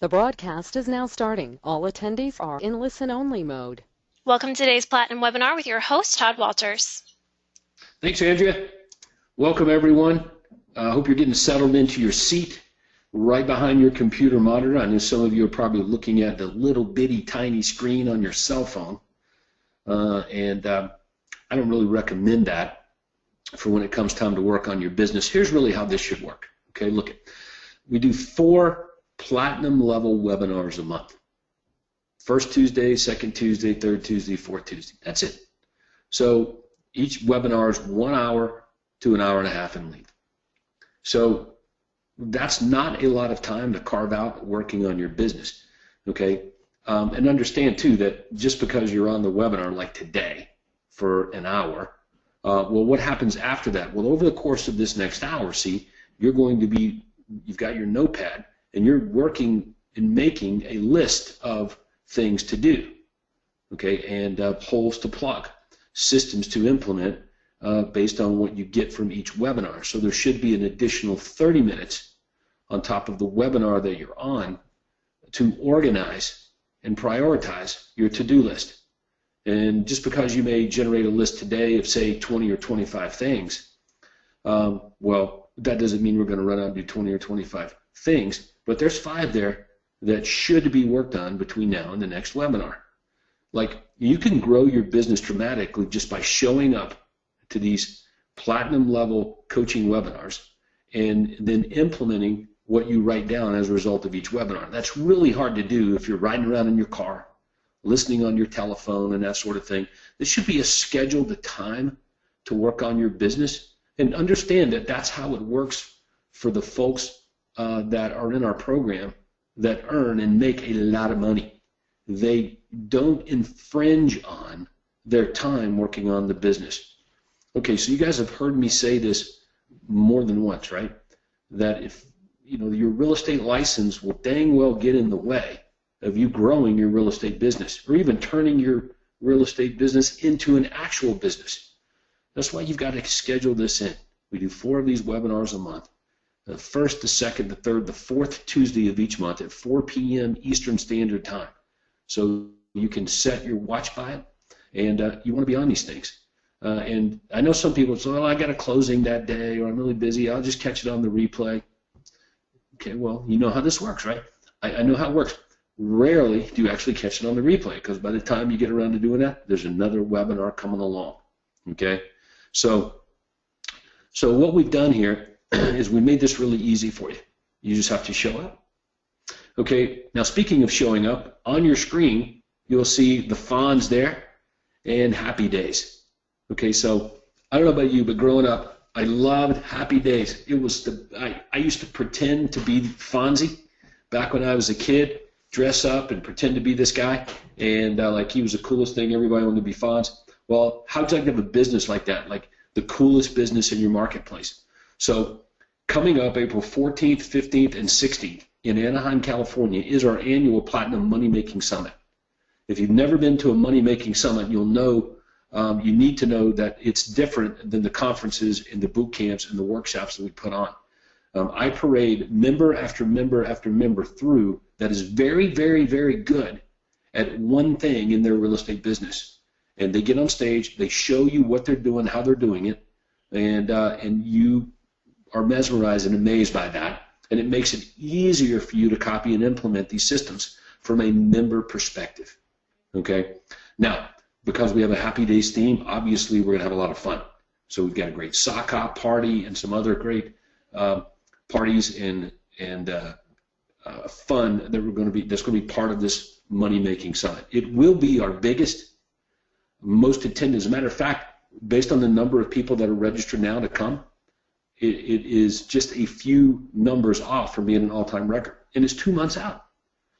The broadcast is now starting. All attendees are in listen-only mode. Welcome to today's Platinum webinar with your host, Todd Walters. Thanks, Andrea. Welcome, everyone. I hope you're getting settled into your seat right behind your computer monitor. I know some of you are probably looking at the little bitty tiny screen on your cell phone, and I don't really recommend that for when it comes time to work on your business. Here's really how this should work. Okay, look it. We do 4 platinum level webinars a month. First Tuesday, second Tuesday, third Tuesday, fourth Tuesday. That's it. So each webinar is 1 hour to an hour and a half in length. So that's not a lot of time to carve out working on your business. Okay, and understand too that just because you're on the webinar like today for an hour, well, what happens after that? Well, over the course of this next hour, see, you've got your notepad and you're working and making a list of things to do, okay, and holes to plug, systems to implement based on what you get from each webinar. So there should be an additional 30 minutes on top of the webinar that you're on to organize and prioritize your to-do list. And just because you may generate a list today of, say, 20 or 25 things, well, that doesn't mean we're going to run out and do 20 or 25 things, but there's 5 there that should be worked on between now and the next webinar. Like, you can grow your business dramatically just by showing up to these platinum level coaching webinars and then implementing what you write down as a result of each webinar. That's really hard to do if you're riding around in your car, listening on your telephone and that sort of thing. There should be a scheduled time to work on your business, and understand that that's how it works for the folks that are in our program that earn and make a lot of money. They don't infringe on their time working on the business. Okay, so you guys have heard me say this more than once, right? That if your real estate license will dang well get in the way of you growing your real estate business, or even turning your real estate business into an actual business. That's why you've got to schedule this in. We do 4 of these webinars a month. The first, the second, the third, the fourth Tuesday of each month at 4 p.m. Eastern Standard Time. So you can set your watch by it, and you want to be on these things. And I know some people say, well, I got a closing that day, or I'm really busy, I'll just catch it on the replay. Okay, well, you know how this works, right? I know how it works. Rarely do you actually catch it on the replay, because by the time you get around to doing that, there's another webinar coming along. Okay, so what we've done here is we made this really easy for you. You just have to show up. Okay, now speaking of showing up, on your screen you'll see the fonts there and Happy Days. Okay, so I don't know about you, but growing up, I loved Happy Days. It was I used to pretend to be Fonzie back when I was a kid, dress up and pretend to be this guy, and like he was the coolest thing. Everybody wanted to be Fonz. Well, how would you like to have a business like that, like the coolest business in your marketplace? So coming up April 14th, 15th, and 16th in Anaheim, California is our annual Platinum Money Making Summit. If you've never been to a money making summit, you'll know, you need to know that it's different than the conferences and the boot camps and the workshops that we put on. I parade member after member after member through that is very, very, very good at one thing in their real estate business. And they get on stage, they show you what they're doing, how they're doing it, and you are mesmerized and amazed by that. And it makes it easier for you to copy and implement these systems from a member perspective. Okay? Now, because we have a Happy Days theme, obviously we're going to have a lot of fun. So we've got a great sock hop party and some other great parties and fun that that's going to be part of this money making summit. It will be our biggest, most attended. As a matter of fact, based on the number of people that are registered now to come, it is just a few numbers off from being an all-time record, and it's 2 months out.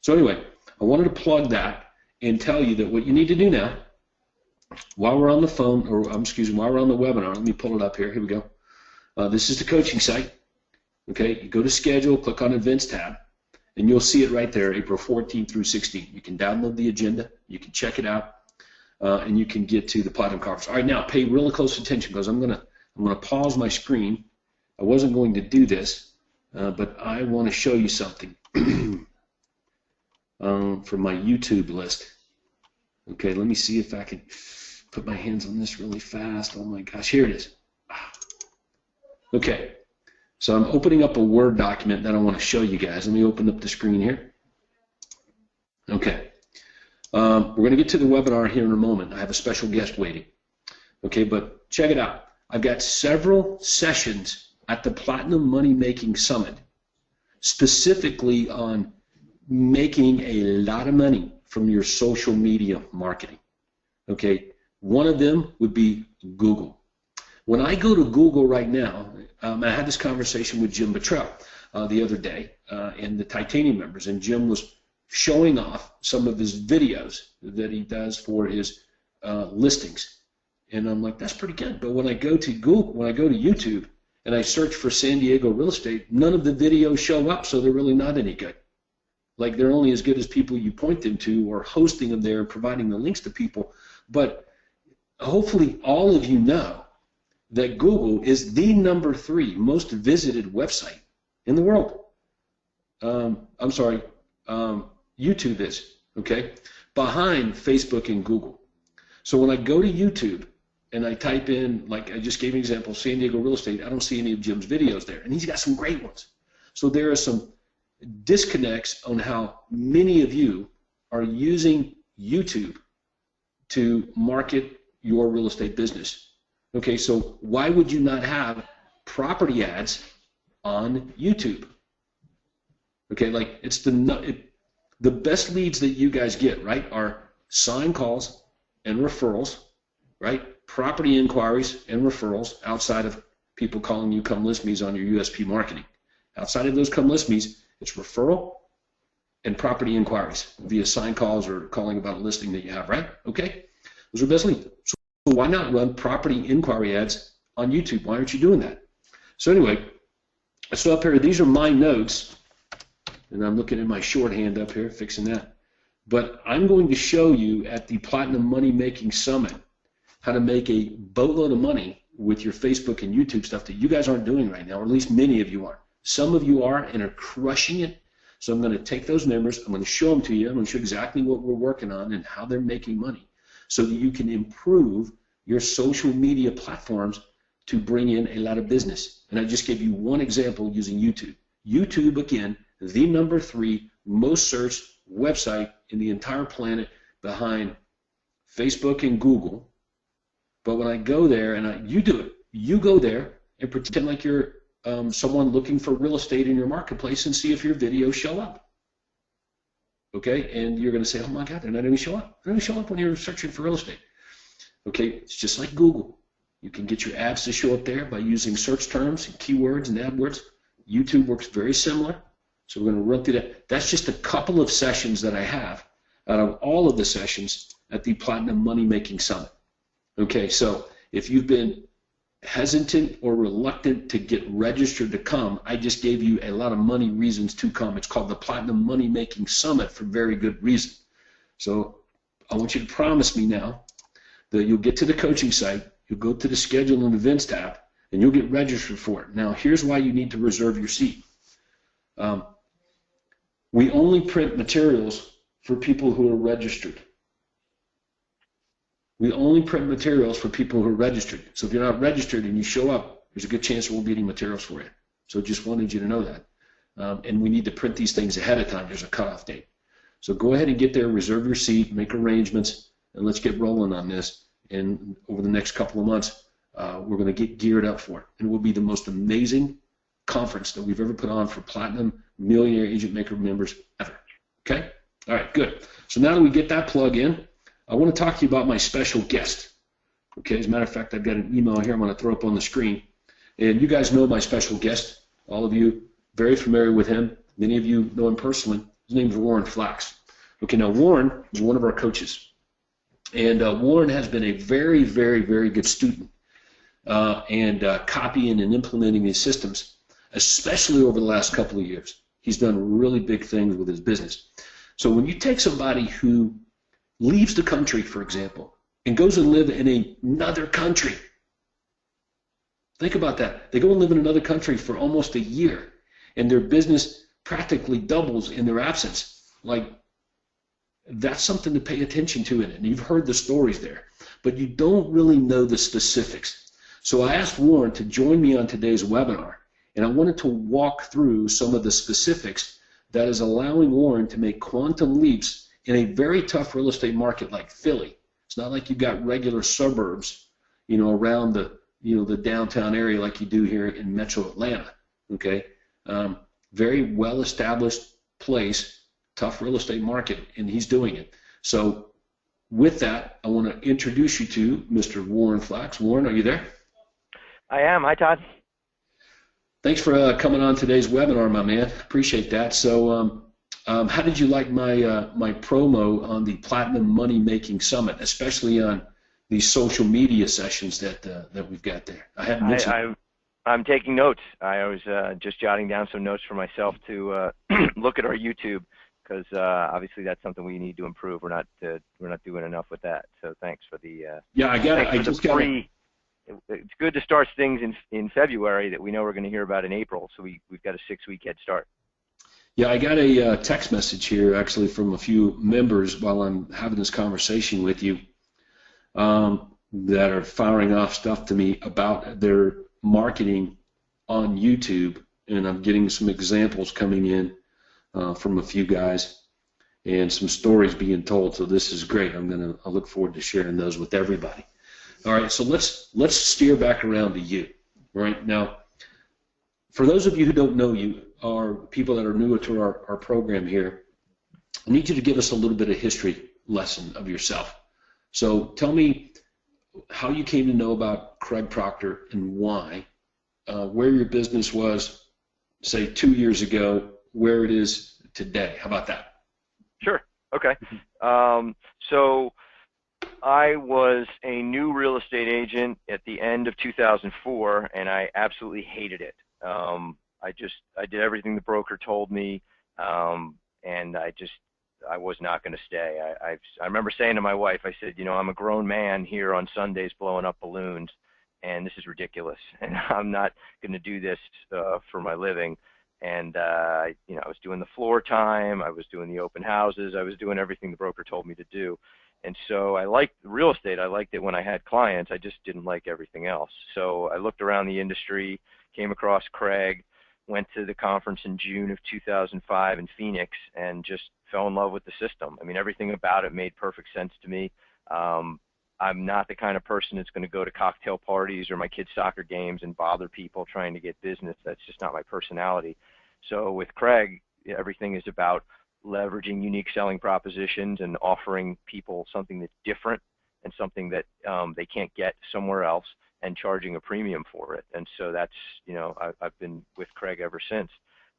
So anyway, I wanted to plug that and tell you that what you need to do now, while we're on the phone, or while we're on the webinar, let me pull it up here. Here we go. This is the coaching site. Okay, you go to schedule, click on events tab, and you'll see it right there, April 14th through 16th. You can download the agenda, you can check it out, and you can get to the Platinum Conference. All right, now pay really close attention, because I'm gonna pause my screen. I wasn't going to do this, but I want to show you something. for my YouTube list. Okay, let me see if I can put my hands on this really fast. Oh my gosh, here it is. Okay, so I'm opening up a Word document that I want to show you guys. Let me open up the screen here. Okay, we're going to get to the webinar here in a moment. I have a special guest waiting. Okay, but check it out. I've got several sessions at the Platinum Money Making Summit specifically on making a lot of money from your social media marketing. Okay, one of them would be Google. When I go to Google right now, I had this conversation with Jim Buttrell the other day in the Titanium members, and Jim was showing off some of his videos that he does for his listings. And I'm like, that's pretty good. But when I go to Google, when I go to YouTube and I search for San Diego real estate, none of the videos show up, so they're really not any good. Like, they're only as good as people you point them to or hosting them there and providing the links to people. But hopefully all of you know that Google is the #3 most visited website in the world. YouTube is, okay, behind Facebook and Google. So when I go to YouTube and I type in, like I just gave an example, San Diego real estate, I don't see any of Jim's videos there. And he's got some great ones. So there are some disconnects on how many of you are using YouTube to market your real estate business. Okay, so why would you not have property ads on YouTube? Okay, like it's the best leads that you guys get, right, are sign calls and referrals, right? Property inquiries and referrals outside of people calling you come list me's on your USP marketing. Outside of those come list me's, it's referral and property inquiries via sign calls or calling about a listing that you have, right? Okay, those are best leads. So why not run property inquiry ads on YouTube? Why aren't you doing that? So anyway, so up here, these are my notes, and I'm looking at my shorthand up here, fixing that. But I'm going to show you at the Platinum Money Making Summit how to make a boatload of money with your Facebook and YouTube stuff that you guys aren't doing right now, or at least many of you aren't. Some of you are and are crushing it. So I'm going to take those numbers, I'm going to show them to you, I'm going to show exactly what we're working on and how they're making money so that you can improve your social media platforms to bring in a lot of business. And I just gave you one example using YouTube. YouTube, again, the #3 most searched website in the entire planet behind Facebook and Google. But when I go there, and you do it, you go there and pretend like you're someone looking for real estate in your marketplace and see if your videos show up. Okay, and you're going to say, oh my God, they're not even show up. They're going to show up when you're searching for real estate. Okay, it's just like Google. You can get your ads to show up there by using search terms and keywords and AdWords. YouTube works very similar. So we're going to run through that. That's just a couple of sessions that I have out of all of the sessions at the Platinum Money Making Summit. Okay, so if you've been hesitant or reluctant to get registered to come, I just gave you a lot of money reasons to come. It's called the Platinum Money Making Summit for very good reason. So I want you to promise me now that you'll get to the coaching site, you'll go to the schedule and events tab, and you'll get registered for it. Now, here's why you need to reserve your seat. We only print materials for people who are registered. We only print materials for people who are registered. So if you're not registered and you show up, there's a good chance there won't be any materials for you. So just wanted you to know that. And we need to print these things ahead of time. There's a cutoff date. So go ahead and get there, reserve your seat, make arrangements, and let's get rolling on this. And over the next couple of months, we're going to get geared up for it. And it will be the most amazing conference that we've ever put on for Platinum Millionaire Agent Maker members ever. Okay? All right, good. So now that we get that plug in, I want to talk to you about my special guest. Okay, as a matter of fact, I've got an email here I'm going to throw up on the screen. And you guys know my special guest. All of you very familiar with him. Many of you know him personally. His name is Warren Flax. Okay, now Warren is one of our coaches. And Warren has been a very, very, very good student and copying and implementing these systems, especially over the last couple of years. He's done really big things with his business. So when you take somebody who leaves the country, for example, and goes and live in another country, think about that. They go and live in another country for almost a year, and their business practically doubles in their absence. Like, that's something to pay attention to in it. And you've heard the stories there, but you don't really know the specifics. So I asked Warren to join me on today's webinar, and I wanted to walk through some of the specifics that is allowing Warren to make quantum leaps in a very tough real estate market like Philly. It's not like you've got regular suburbs, around the downtown area like you do here in Metro Atlanta. Okay, very well-established place, tough real estate market, and he's doing it. So with that, I want to introduce you to Mr. Warren Flax. Warren, are you there? I am. Hi, Todd. Thanks for coming on today's webinar, my man. Appreciate that. So how did you like my promo on the Platinum Money Making Summit, especially on these social media sessions that we've got there? I haven't mentioned. I'm taking notes. I was just jotting down some notes for myself to look at our YouTube, because obviously that's something we need to improve. We're not doing enough with that. So thanks for the It's good to start things in February that we know we're going to hear about in April. So we've got a 6-week head start. Yeah, I got a text message here actually from a few members while I'm having this conversation with you that are firing off stuff to me about their marketing on YouTube, and I'm getting some examples coming in from a few guys and some stories being told. So this is great. I look forward to sharing those with everybody. All right, so let's steer back around to you. Right now, for those of you who don't know you, are people that are newer to our program here, I need you to give us a little bit of history lesson of yourself. So tell me how you came to know about Craig Proctor and why, where your business was, say, 2 years ago, where it is today. How about that? Sure. Okay. So I was a new real estate agent at the end of 2004, and I absolutely hated it. I did everything the broker told me, and I was not going to stay. I remember saying to my wife, I said, I'm a grown man here on Sundays blowing up balloons, and this is ridiculous, and I'm not going to do this for my living. And I was doing the floor time, I was doing the open houses, I was doing everything the broker told me to do. And so I liked real estate. I liked it when I had clients. I just didn't like everything else. So I looked around the industry, came across Craig, went to the conference in June of 2005 in Phoenix, and just fell in love with the system. I mean, everything about it made perfect sense to me. I'm not the kind of person that's going to go to cocktail parties or my kids' soccer games and bother people trying to get business. That's just not my personality. So with Craig, everything is about leveraging unique selling propositions and offering people something that's different and something that they can't get somewhere else, and charging a premium for it. And so that's, I've been with Craig ever since.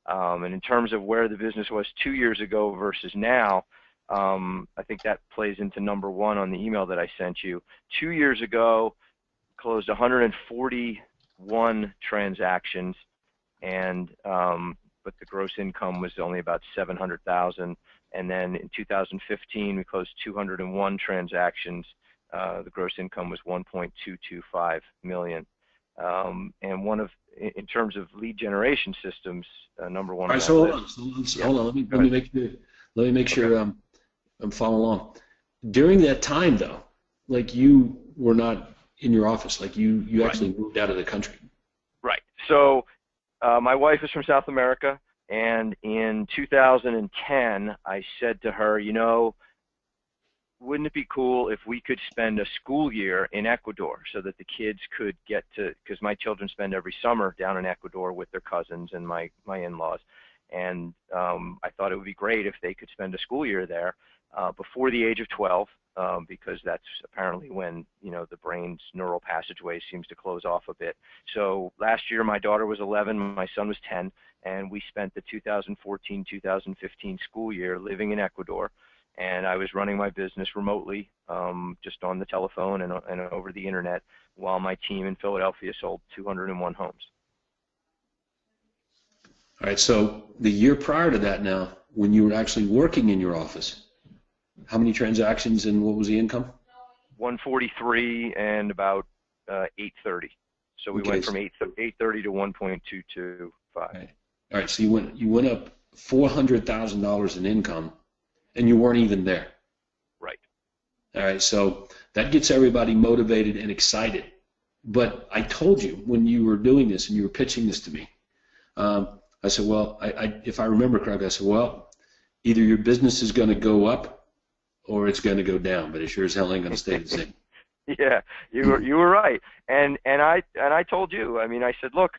And in terms of where the business was 2 years ago versus now, I think that plays into number one on the email that I sent you. 2 years ago, closed 141 transactions, and but the gross income was only about $700,000. And then in 2015, we closed 201 transactions. The gross income was $1.225 million. And in terms of lead generation systems, number one. All right, so hold on. Let me make sure I'm following along. During that time, though, like you were not in your office, like you Right. actually moved out of the country. Right. So my wife is from South America, and in 2010, I said to her, wouldn't it be cool if we could spend a school year in Ecuador so that the kids could get to, because my children spend every summer down in Ecuador with their cousins and my in-laws. And I thought it would be great if they could spend a school year there before the age of 12, because that's apparently when, the brain's neural passageway seems to close off a bit. So last year, my daughter was 11, my son was 10, and we spent the 2014-2015 school year living in Ecuador. And I was running my business remotely, just on the telephone and over the internet, while my team in Philadelphia sold 201 homes. All right, so the year prior to that now, when you were actually working in your office, how many transactions and what was the income? 143 and about 830. So we went from 830 to 1.225. All right, so you went up $400,000 in income, and you weren't even there. All right, so that gets everybody motivated and excited. But I told you when you were doing this and you were pitching this to me, I said, well, if I remember correctly, I said, well, either your business is going to go up or it's going to go down, but it sure as hell ain't going to stay the same. Yeah, you were right, and I told you. I mean, I said, look,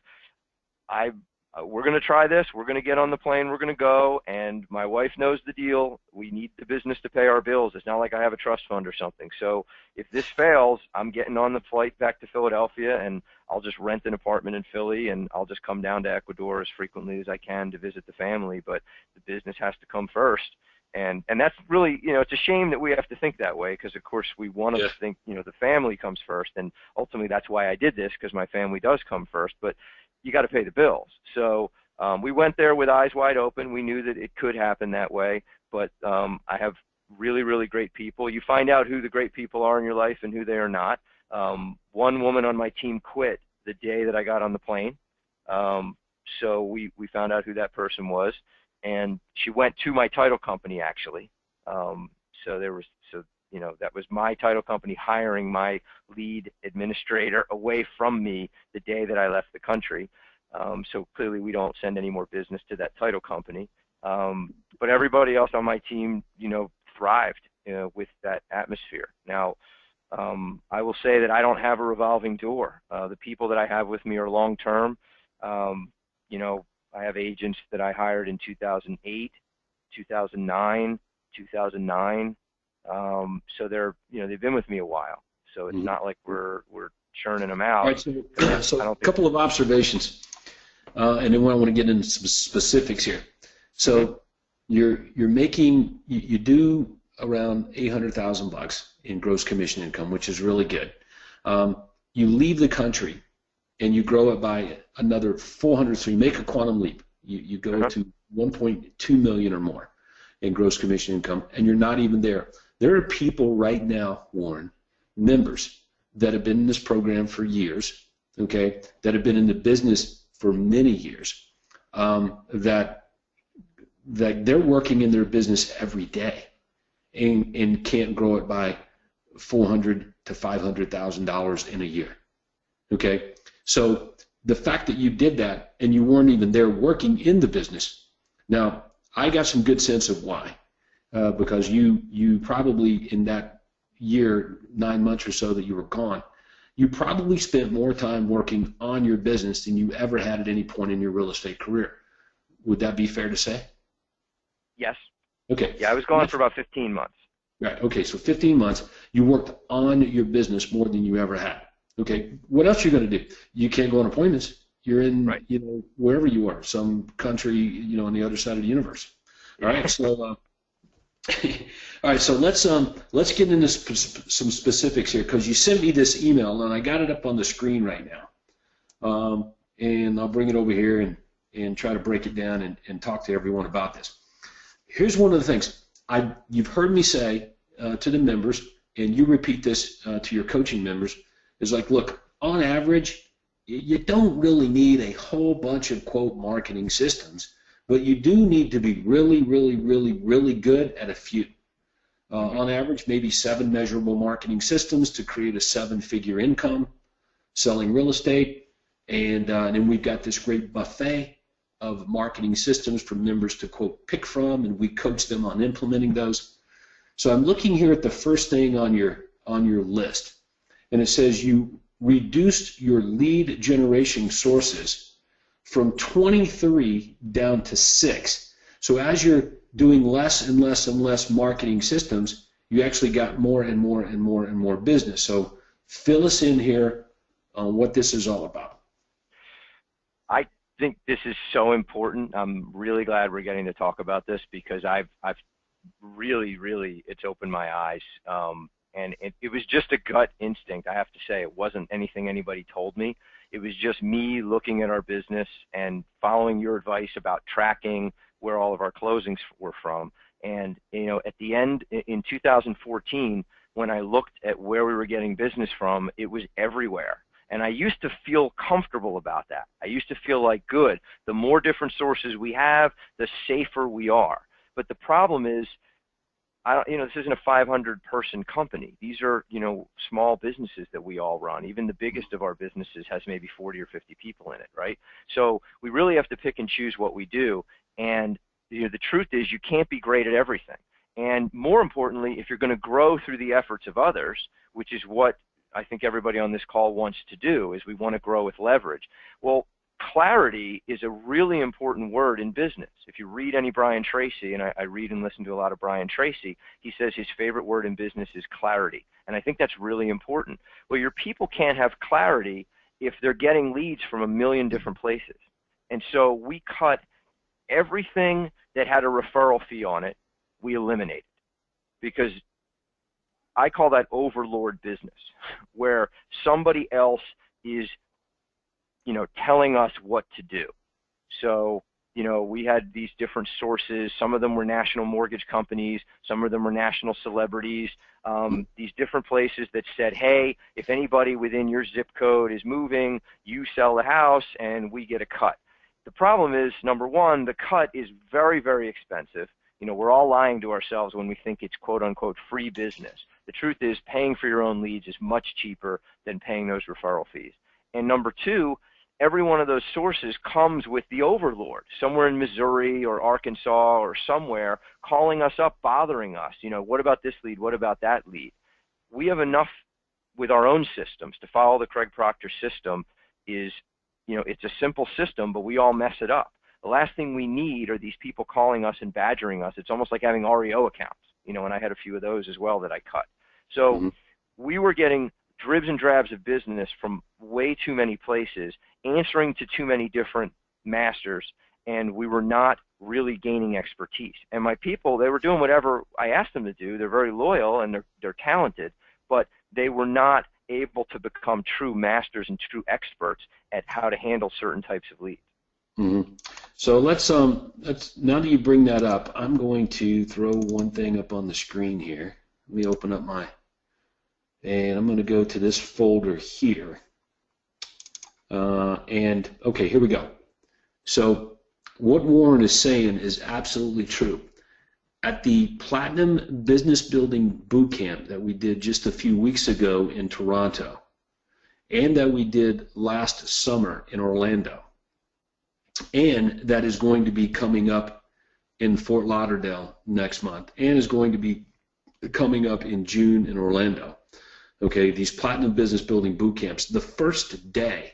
we're going to try this. We're going to get on the plane. We're going to go, and my wife knows the deal. We need the business to pay our bills. It's not like I have a trust fund or something. So if this fails, I'm getting on the flight back to Philadelphia, and I'll just rent an apartment in Philly, and I'll just come down to Ecuador as frequently as I can to visit the family. But the business has to come first. And that's really, it's a shame that we have to think that way because, of course, we want to think, the family comes first. And ultimately, that's why I did this, because my family does come first. But you got to pay the bills. So we went there with eyes wide open. We knew that it could happen that way. But I have really, really great people. You find out who the great people are in your life and who they are not. One woman on my team quit the day that I got on the plane. So we found out who that person was. And she went to my title company, actually. That was my title company hiring my lead administrator away from me the day that I left the country. So clearly we don't send any more business to that title company. But everybody else on my team, thrived with that atmosphere. Now, I will say that I don't have a revolving door. The people that I have with me are long-term. I have agents that I hired in 2008, 2009, 2009. So they've been with me a while. So it's not like we're churning them out. All right, so a couple of observations, and then I want to get into some specifics here. So you're making, you do around $800,000 in gross commission income, which is really good. You leave the country and you grow it by another 400, so you make a quantum leap. You go to 1.2 million or more in gross commission income, and you're not even there. There are people right now, Warren, members that have been in this program for years, okay, that have been in the business for many years, that they're working in their business every day and can't grow it by $400,000 to $500,000 in a year, okay? So the fact that you did that and you weren't even there working in the business, now I got some good sense of why, because you probably in that year, 9 months or so that you were gone, you probably spent more time working on your business than you ever had at any point in your real estate career. Would that be fair to say? Yes. Okay. Yeah, I was gone for about 15 months. Right. Okay, so 15 months, you worked on your business more than you ever had. Okay, what else are you going to do? You can't go on appointments. You're in, wherever you are, some country, on the other side of the universe. All right, so, let's get into some specifics here, because you sent me this email, and I got it up on the screen right now, and I'll bring it over here and try to break it down and talk to everyone about this. Here's one of the things you've heard me say to the members, and you repeat this to your coaching members. Is like, look, on average, you don't really need a whole bunch of, quote, marketing systems, but you do need to be really, really, really, really good at a few. On average, maybe 7 measurable marketing systems to create a 7-figure income selling real estate, and then we've got this great buffet of marketing systems for members to, quote, pick from, and we coach them on implementing those. So I'm looking here at the first thing on your list. And it says you reduced your lead generation sources from 23 down to 6. So as you're doing less and less and less marketing systems, you actually got more and more and more and more business. So fill us in here on what this is all about. I think this is so important. I'm really glad we're getting to talk about this, because I've really, it's opened my eyes. And it was just a gut instinct, I have to say. It wasn't anything anybody told me. It was just me looking at our business and following your advice about tracking where all of our closings were from. And, at the end, in 2014, when I looked at where we were getting business from, it was everywhere. And I used to feel comfortable about that. I used to feel like, good, the more different sources we have, the safer we are. But the problem is, this isn't a 500-person company. These are, small businesses that we all run. Even the biggest of our businesses has maybe 40 or 50 people in it, right? So we really have to pick and choose what we do. And the truth is you can't be great at everything. And more importantly, if you're going to grow through the efforts of others, which is what I think everybody on this call wants to do, is we want to grow with leverage. Well, clarity is a really important word in business. If you read any Brian Tracy, and I read and listen to a lot of Brian Tracy, he says his favorite word in business is clarity. And I think that's really important. Well, your people can't have clarity if they're getting leads from a million different places. And so we cut everything that had a referral fee on it, we eliminated. Because I call that overlord business, where somebody else is telling us what to do. So, we had these different sources. Some of them were national mortgage companies. Some of them were national celebrities. These different places that said, hey, if anybody within your zip code is moving, you sell the house and we get a cut. The problem is, number one, the cut is very, very expensive. We're all lying to ourselves when we think it's quote-unquote free business. The truth is paying for your own leads is much cheaper than paying those referral fees. And number two, every one of those sources comes with the overlord, somewhere in Missouri or Arkansas or somewhere, calling us up, bothering us. What about this lead? What about that lead? We have enough with our own systems to follow the Craig Proctor system. It's a simple system, but we all mess it up. The last thing we need are these people calling us and badgering us. It's almost like having REO accounts, and I had a few of those as well that I cut. So we were getting dribs and drabs of business from way too many places, answering to too many different masters, and we were not really gaining expertise. And my people, they were doing whatever I asked them to do. They're very loyal and they're talented, but they were not able to become true masters and true experts at how to handle certain types of leads. Mm-hmm. So let's now that you bring that up, I'm going to throw one thing up on the screen here. Let me open up and I'm going to go to this folder here. And okay, here we go. So what Warren is saying is absolutely true. At the Platinum Business Building Bootcamp that we did just a few weeks ago in Toronto, and that we did last summer in Orlando, and that is going to be coming up in Fort Lauderdale next month, and is going to be coming up in June in Orlando. Okay, these Platinum Business Building Boot Camps, the first day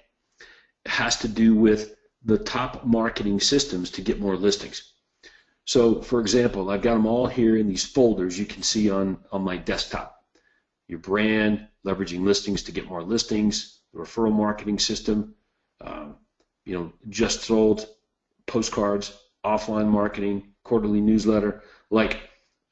has to do with the top marketing systems to get more listings. So, for example, I've got them all here in these folders you can see on my desktop. Your brand, leveraging listings to get more listings, the referral marketing system, just sold, postcards, offline marketing, quarterly newsletter.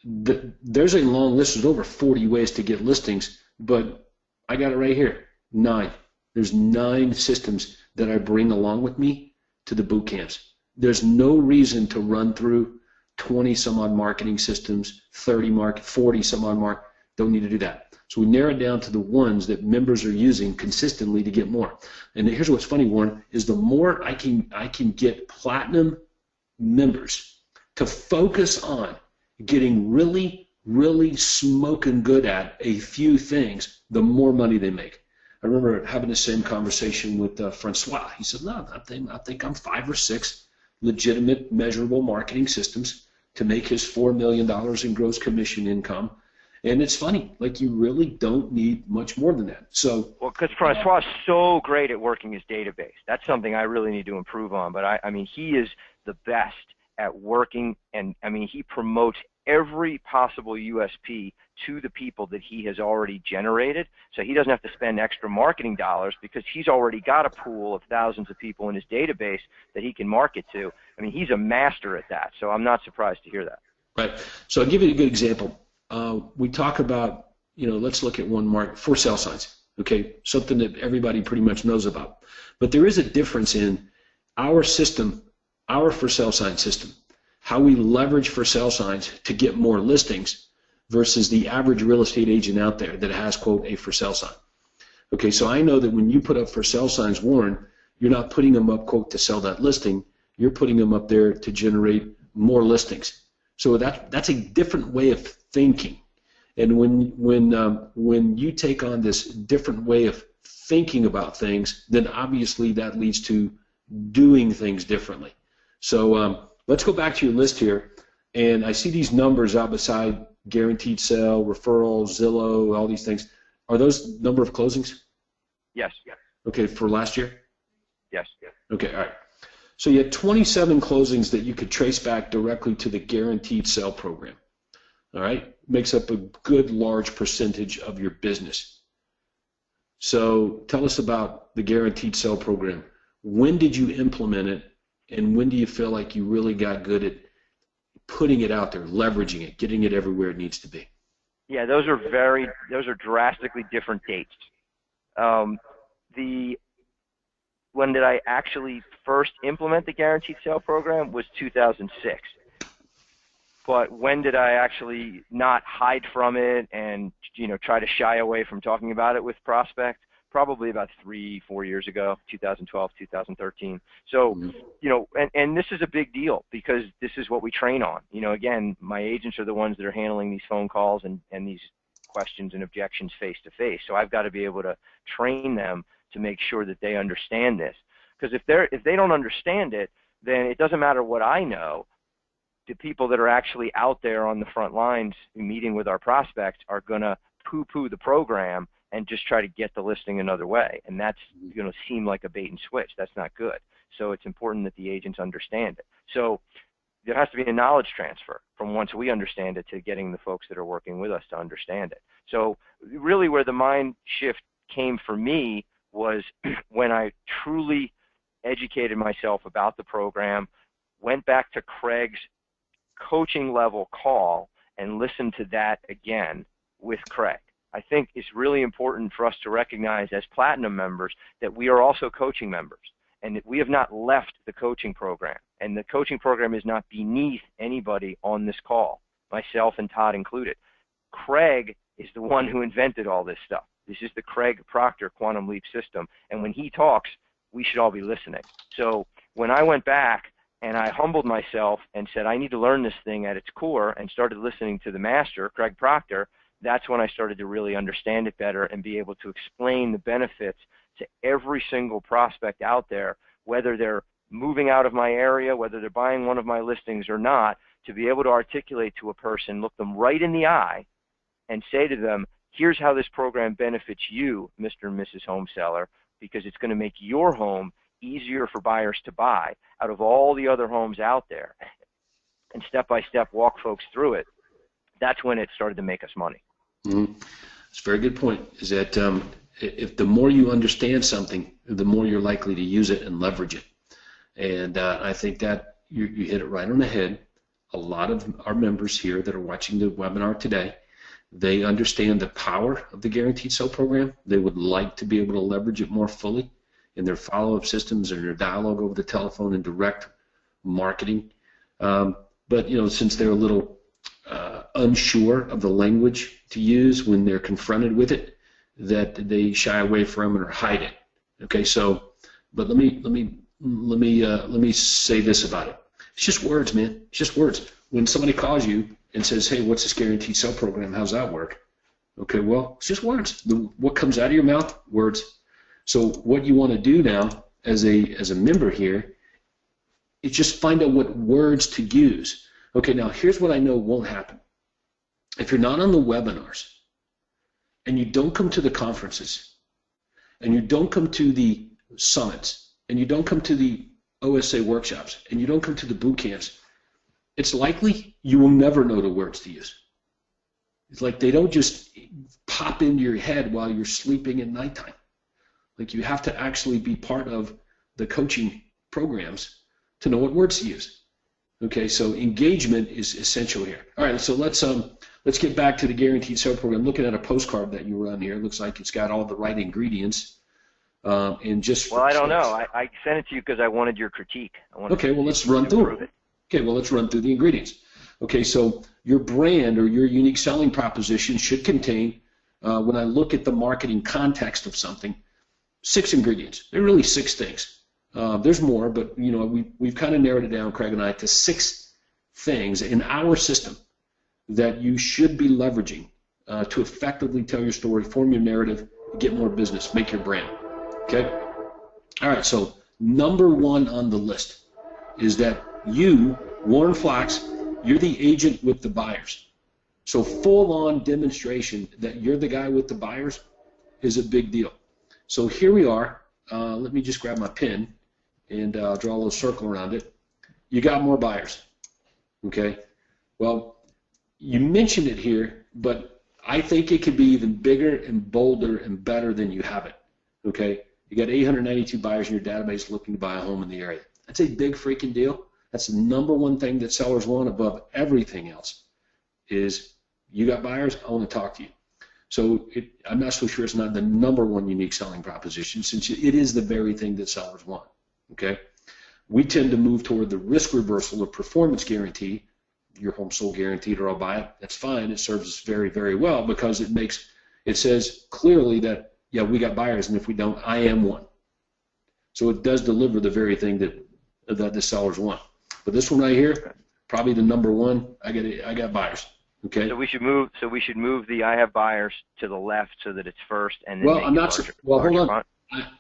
There's a long list. There's over 40 ways to get listings, but I got it right here, 9. There's 9 systems that I bring along with me to the boot camps. There's no reason to run through 20 some odd marketing systems, 40 some odd don't need to do that. So we narrow it down to the ones that members are using consistently to get more. And here's what's funny, Warren, is the more I can get Platinum members to focus on getting really, really smoking good at a few things, the more money they make. I remember having the same conversation with Francois. He said, no, I think I'm 5 or 6 legitimate, measurable marketing systems to make his $4 million in gross commission income. And it's funny, you really don't need much more than that. So, well, because Francois is so great at working his database. That's something I really need to improve on. But I mean, he is the best at working, and I mean, he promotes every possible USP to the people that he has already generated. So he doesn't have to spend extra marketing dollars because he's already got a pool of thousands of people in his database that he can market to. I mean, he's a master at that. So I'm not surprised to hear that. Right. So I'll give you a good example. We talk about, let's look at one market, for sale signs, okay, something that everybody pretty much knows about. But there is a difference in our system, our for sale sign system, how we leverage for sale signs to get more listings versus the average real estate agent out there that has, quote, a for sale sign. Okay, so I know that when you put up for sale signs, Warren, you're not putting them up, quote, to sell that listing. You're putting them up there to generate more listings. So that's a different way of thinking. And when you take on this different way of thinking about things, then obviously that leads to doing things differently. So let's go back to your list here. And I see these numbers out beside guaranteed sale, referral, Zillow, all these things. Are those number of closings? Yes. Okay, for last year? Yes. Okay, all right. So you had 27 closings that you could trace back directly to the guaranteed sale program. All right, makes up a good large percentage of your business. So tell us about the guaranteed sale program. When did you implement it, and when do you feel like you really got good at putting it out there, leveraging it, getting it everywhere it needs to be? Yeah, those are drastically different dates. When did I actually first implement the guaranteed sale program was 2006. But when did I actually not hide from it and try to shy away from talking about it with prospects? Probably about 3-4 years ago, 2012, 2013. So, and this is a big deal because this is what we train on. Again, my agents are the ones that are handling these phone calls and these questions and objections face to face. So I've got to be able to train them to make sure that they understand this. Because if they don't understand it, then it doesn't matter what I know. The people that are actually out there on the front lines meeting with our prospects are going to poo-poo the program and just try to get the listing another way. And that's going to seem like a bait and switch. That's not good. So it's important that the agents understand it. So there has to be a knowledge transfer from once we understand it to getting the folks that are working with us to understand it. So really where the mind shift came for me was when I truly educated myself about the program, went back to Craig's coaching level call and listened to that again with Craig. I think it's really important for us to recognize as Platinum members that we are also coaching members and that we have not left the coaching program. And the coaching program is not beneath anybody on this call, myself and Todd included. Craig is the one who invented all this stuff. This is the Craig Proctor Quantum Leap system. And when he talks, we should all be listening. So when I went back and I humbled myself and said, I need to learn this thing at its core and started listening to the master, Craig Proctor, that's when I started to really understand it better and be able to explain the benefits to every single prospect out there, whether they're moving out of my area, whether they're buying one of my listings or not, to be able to articulate to a person, look them right in the eye and say to them, here's how this program benefits you, Mr. and Mrs. Home Seller, because it's going to make your home easier for buyers to buy out of all the other homes out there, and step-by-step walk folks through it. That's when it started to make us money. Mm-hmm. That's a very good point, is that if the more you understand something, the more you're likely to use it and leverage it. And I think that you hit it right on the head. A lot of our members here that are watching the webinar today, they understand the power of the Guaranteed Sale program. They would like to be able to leverage it more fully in their follow-up systems and their dialogue over the telephone and direct marketing. But since they're a little unsure of the language to use when they're confronted with it, that they shy away from it or hide it. Okay, so, but let me say this about it. It's just words, man. It's just words. When somebody calls you and says, "Hey, what's this Guaranteed Sale program? How's that work?" Okay, well, it's just words. What comes out of your mouth? Words. So what you want to do now, as a member here, is just find out what words to use. Okay, now here's what I know won't happen. If you're not on the webinars, and you don't come to the conferences, and you don't come to the summits, and you don't come to the OSA workshops, and you don't come to the boot camps, it's likely you will never know the words to use. It's like they don't just pop into your head while you're sleeping at nighttime. Like you have to actually be part of the coaching programs to know what words to use. Okay, so engagement is essential here. All right, so let's get back to the Guaranteed Sale program. Looking at a postcard that you run here, it looks like it's got all the right ingredients. And just well, I don't know. I sent it to you because I wanted your critique. Okay, well, let's run through it. Okay, well, let's run through the ingredients. Okay, so your brand or your unique selling proposition should contain, when I look at the marketing context of something, 6 ingredients. There are really 6 things. There's more, but we've kind of narrowed it down, Craig and I, to 6 things in our system that you should be leveraging to effectively tell your story, form your narrative, get more business, make your brand. Okay? All right, so number one on the list is that you, Warren Flax, you're the agent with the buyers. So full-on demonstration that you're the guy with the buyers is a big deal. So here we are. Let me just grab my pen and draw a little circle around it. You got more buyers. Okay? Well, you mentioned it here, but I think it could be even bigger and bolder and better than you have it. Okay? You got 892 buyers in your database looking to buy a home in the area. That's a big freaking deal. That's the number one thing that sellers want above everything else is you got buyers, I want to talk to you. So I'm not so sure it's not the number one unique selling proposition since it is the very thing that sellers want. Okay? We tend to move toward the risk reversal of performance guarantee. Your home sold guaranteed or I'll buy it. That's fine. It serves us very, very well because it says clearly that, yeah, we got buyers, and if we don't, I am one. So it does deliver the very thing that the sellers want. But this one right here, probably the number one. I got buyers. Okay. So we should move the I have buyers to the left so that it's first, and then well, make I'm it not. larger, Well, hold on. font.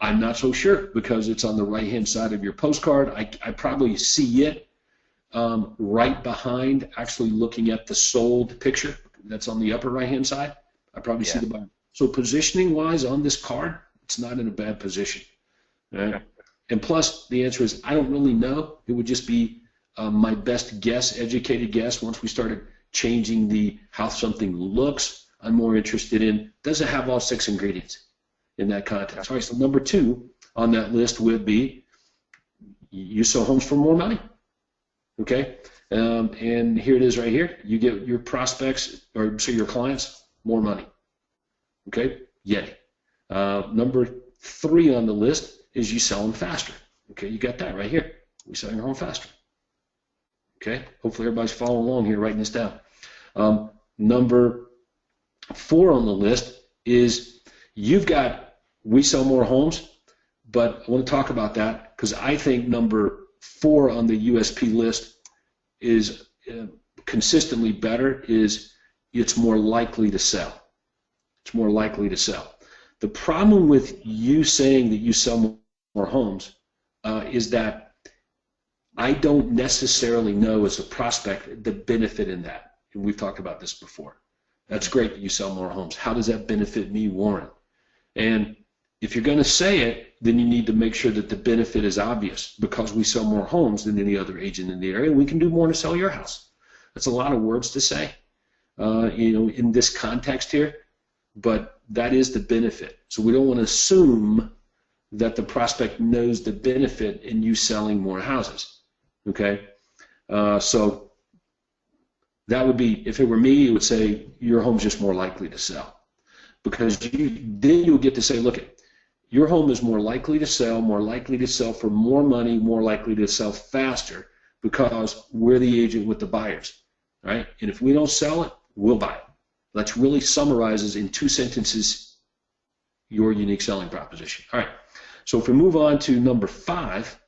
I'm not so sure because it's on the right-hand side of your postcard. I probably see it right behind, actually looking at the sold picture that's on the upper right-hand side. I probably see the buyer. So positioning-wise on this card, it's not in a bad position. Right? Okay. And plus, the answer is I don't really know. It would just be my best guess, educated guess. Once we started changing how something looks, I'm more interested in, does it have all 6 ingredients in that context? All right, so number 2 on that list would be you sell homes for more money. Okay? And here it is right here. You get your prospects, or so your clients, more money. Okay? Yay. Number 3 on the list is you sell them faster. Okay, you got that right here. We sell your home faster. Okay, hopefully everybody's following along here, writing this down. Number 4 on the list is you've got we sell more homes, but I want to talk about that because I think number 4 on the USP list is consistently better, is it's more likely to sell. It's more likely to sell. The problem with you saying that you sell more homes is that I don't necessarily know as a prospect the benefit in that. And we've talked about this before. That's great that you sell more homes. How does that benefit me, Warren? And if you're going to say it, then you need to make sure that the benefit is obvious because we sell more homes than any other agent in the area. We can do more to sell your house. That's a lot of words to say, in this context here, but that is the benefit. So we don't want to assume that the prospect knows the benefit in you selling more houses. Okay, so that would be, if it were me, it would say your home's just more likely to sell, because then you'll get to say, look, your home is more likely to sell for more money, more likely to sell faster because we're the agent with the buyers, right? And if we don't sell it, we'll buy it. That really summarizes in 2 sentences your unique selling proposition. All right, so if we move on to number 5,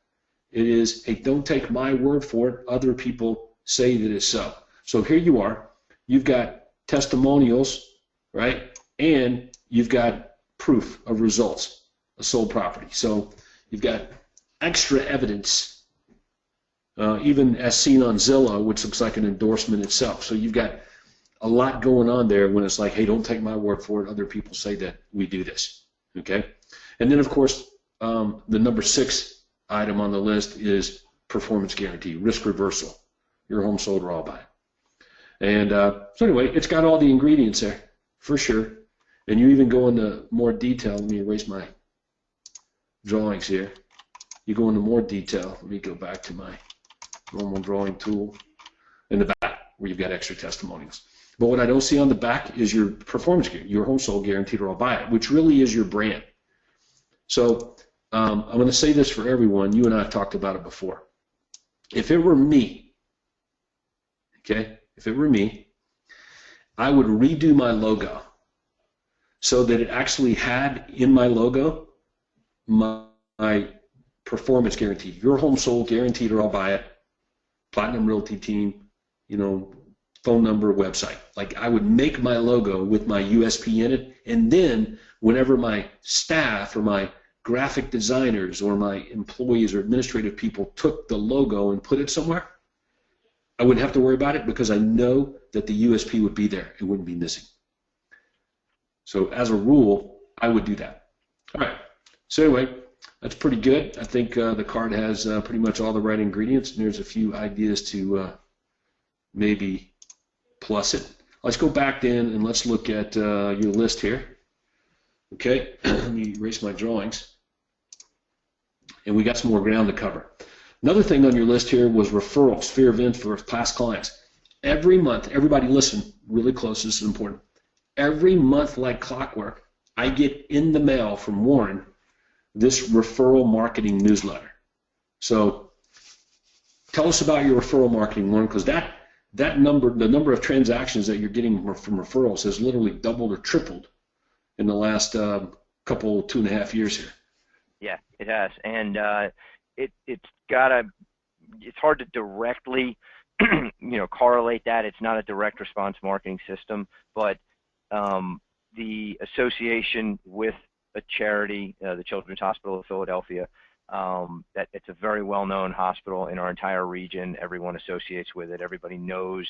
it is, hey, don't take my word for it. Other people say that it's so. So here you are. You've got testimonials, right? And you've got proof of results, a sold property. So you've got extra evidence, even as seen on Zillow, which looks like an endorsement itself. So you've got a lot going on there when it's like, hey, don't take my word for it. Other people say that we do this, okay? And then, of course, the number 6 item on the list is performance guarantee, risk reversal. Your home sold or I'll buy it. And so anyway, it's got all the ingredients there, for sure. And you even go into more detail. Let me erase my drawings here. You go into more detail. Let me go back to my normal drawing tool in the back where you've got extra testimonials. But what I don't see on the back is your performance guarantee, your home sold guaranteed or I'll buy it, which really is your brand. So I'm going to say this for everyone. You and I have talked about it before. If it were me, okay, if it were me, I would redo my logo so that it actually had in my logo my performance guarantee. Your home sold guaranteed or I'll buy it. Platinum Realty Team, phone number, website. Like I would make my logo with my USP in it, and then whenever my staff or my graphic designers or my employees or administrative people took the logo and put it somewhere, I wouldn't have to worry about it because I know that the USP would be there. It wouldn't be missing. So as a rule, I would do that. All right. So anyway, that's pretty good. I think the card has pretty much all the right ingredients, and there's a few ideas to maybe plus it. Let's go back then and let's look at your list here. Okay, let me erase my drawings. And we got some more ground to cover. Another thing on your list here was referrals, sphere of influence for past clients. Every month, everybody listen really close, this is important. Every month, like clockwork, I get in the mail from Warren this referral marketing newsletter. So tell us about your referral marketing, Warren, because the number of transactions that you're getting from referrals has literally doubled or tripled in the last couple, 2.5 years here. Yeah, it has, and it's hard to directly correlate that. It's not a direct response marketing system, but the association with a charity, the Children's Hospital of Philadelphia, that it's a very well-known hospital in our entire region. Everyone associates with it. Everybody knows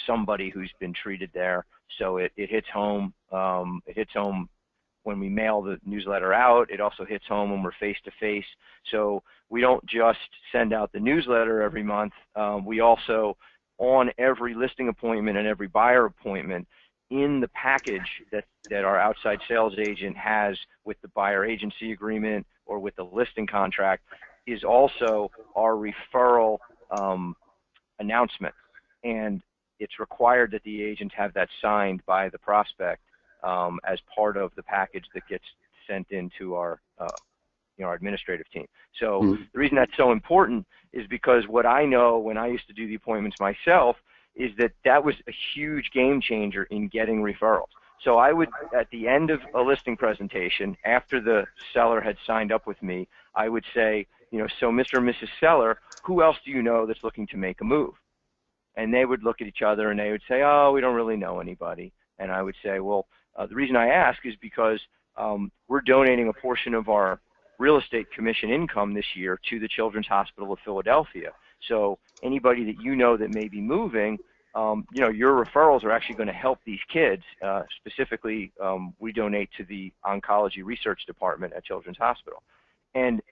somebody who's been treated there. So it hits home. It hits home when we mail the newsletter out. It also hits home when we're face-to-face. So we don't just send out the newsletter every month. We also, on every listing appointment and every buyer appointment, in the package that our outside sales agent has with the buyer agency agreement or with the listing contract is also our referral announcement. And it's required that the agents have that signed by the prospect as part of the package that gets sent into our our administrative team. So the reason that's so important is because what I know when I used to do the appointments myself is that was a huge game changer in getting referrals. So I would, at the end of a listing presentation, after the seller had signed up with me, I would say, so Mr. and Mrs. Seller, who else do you know that's looking to make a move? And they would look at each other and they would say, oh, we don't really know anybody. And I would say, well, the reason I ask is because we're donating a portion of our real estate commission income this year to the Children's Hospital of Philadelphia. So anybody that you know that may be moving, your referrals are actually going to help these kids. Specifically, we donate to the oncology research department at Children's Hospital. And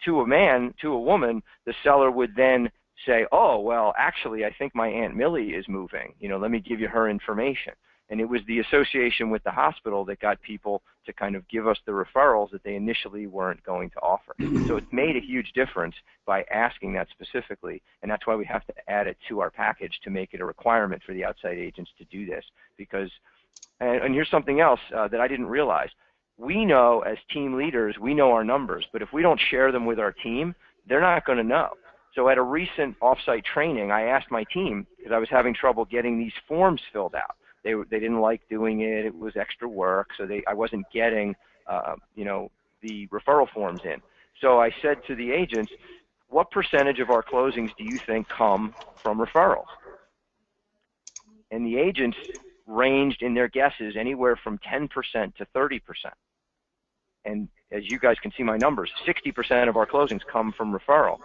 to a woman, the seller would then say, oh, well, actually, I think my Aunt Millie is moving. Let me give you her information. And it was the association with the hospital that got people to kind of give us the referrals that they initially weren't going to offer. So it's made a huge difference by asking that specifically, and that's why we have to add it to our package to make it a requirement for the outside agents to do this. Because, and here's something else that I didn't realize. We know as team leaders, we know our numbers, but if we don't share them with our team, they're not going to know. So at a recent offsite training, I asked my team, because I was having trouble getting these forms filled out. They didn't like doing it. It was extra work, so I wasn't getting the referral forms in. So I said to the agents, what percentage of our closings do you think come from referrals? And the agents ranged in their guesses anywhere from 10% to 30%. And as you guys can see my numbers, 60% of our closings come from referral.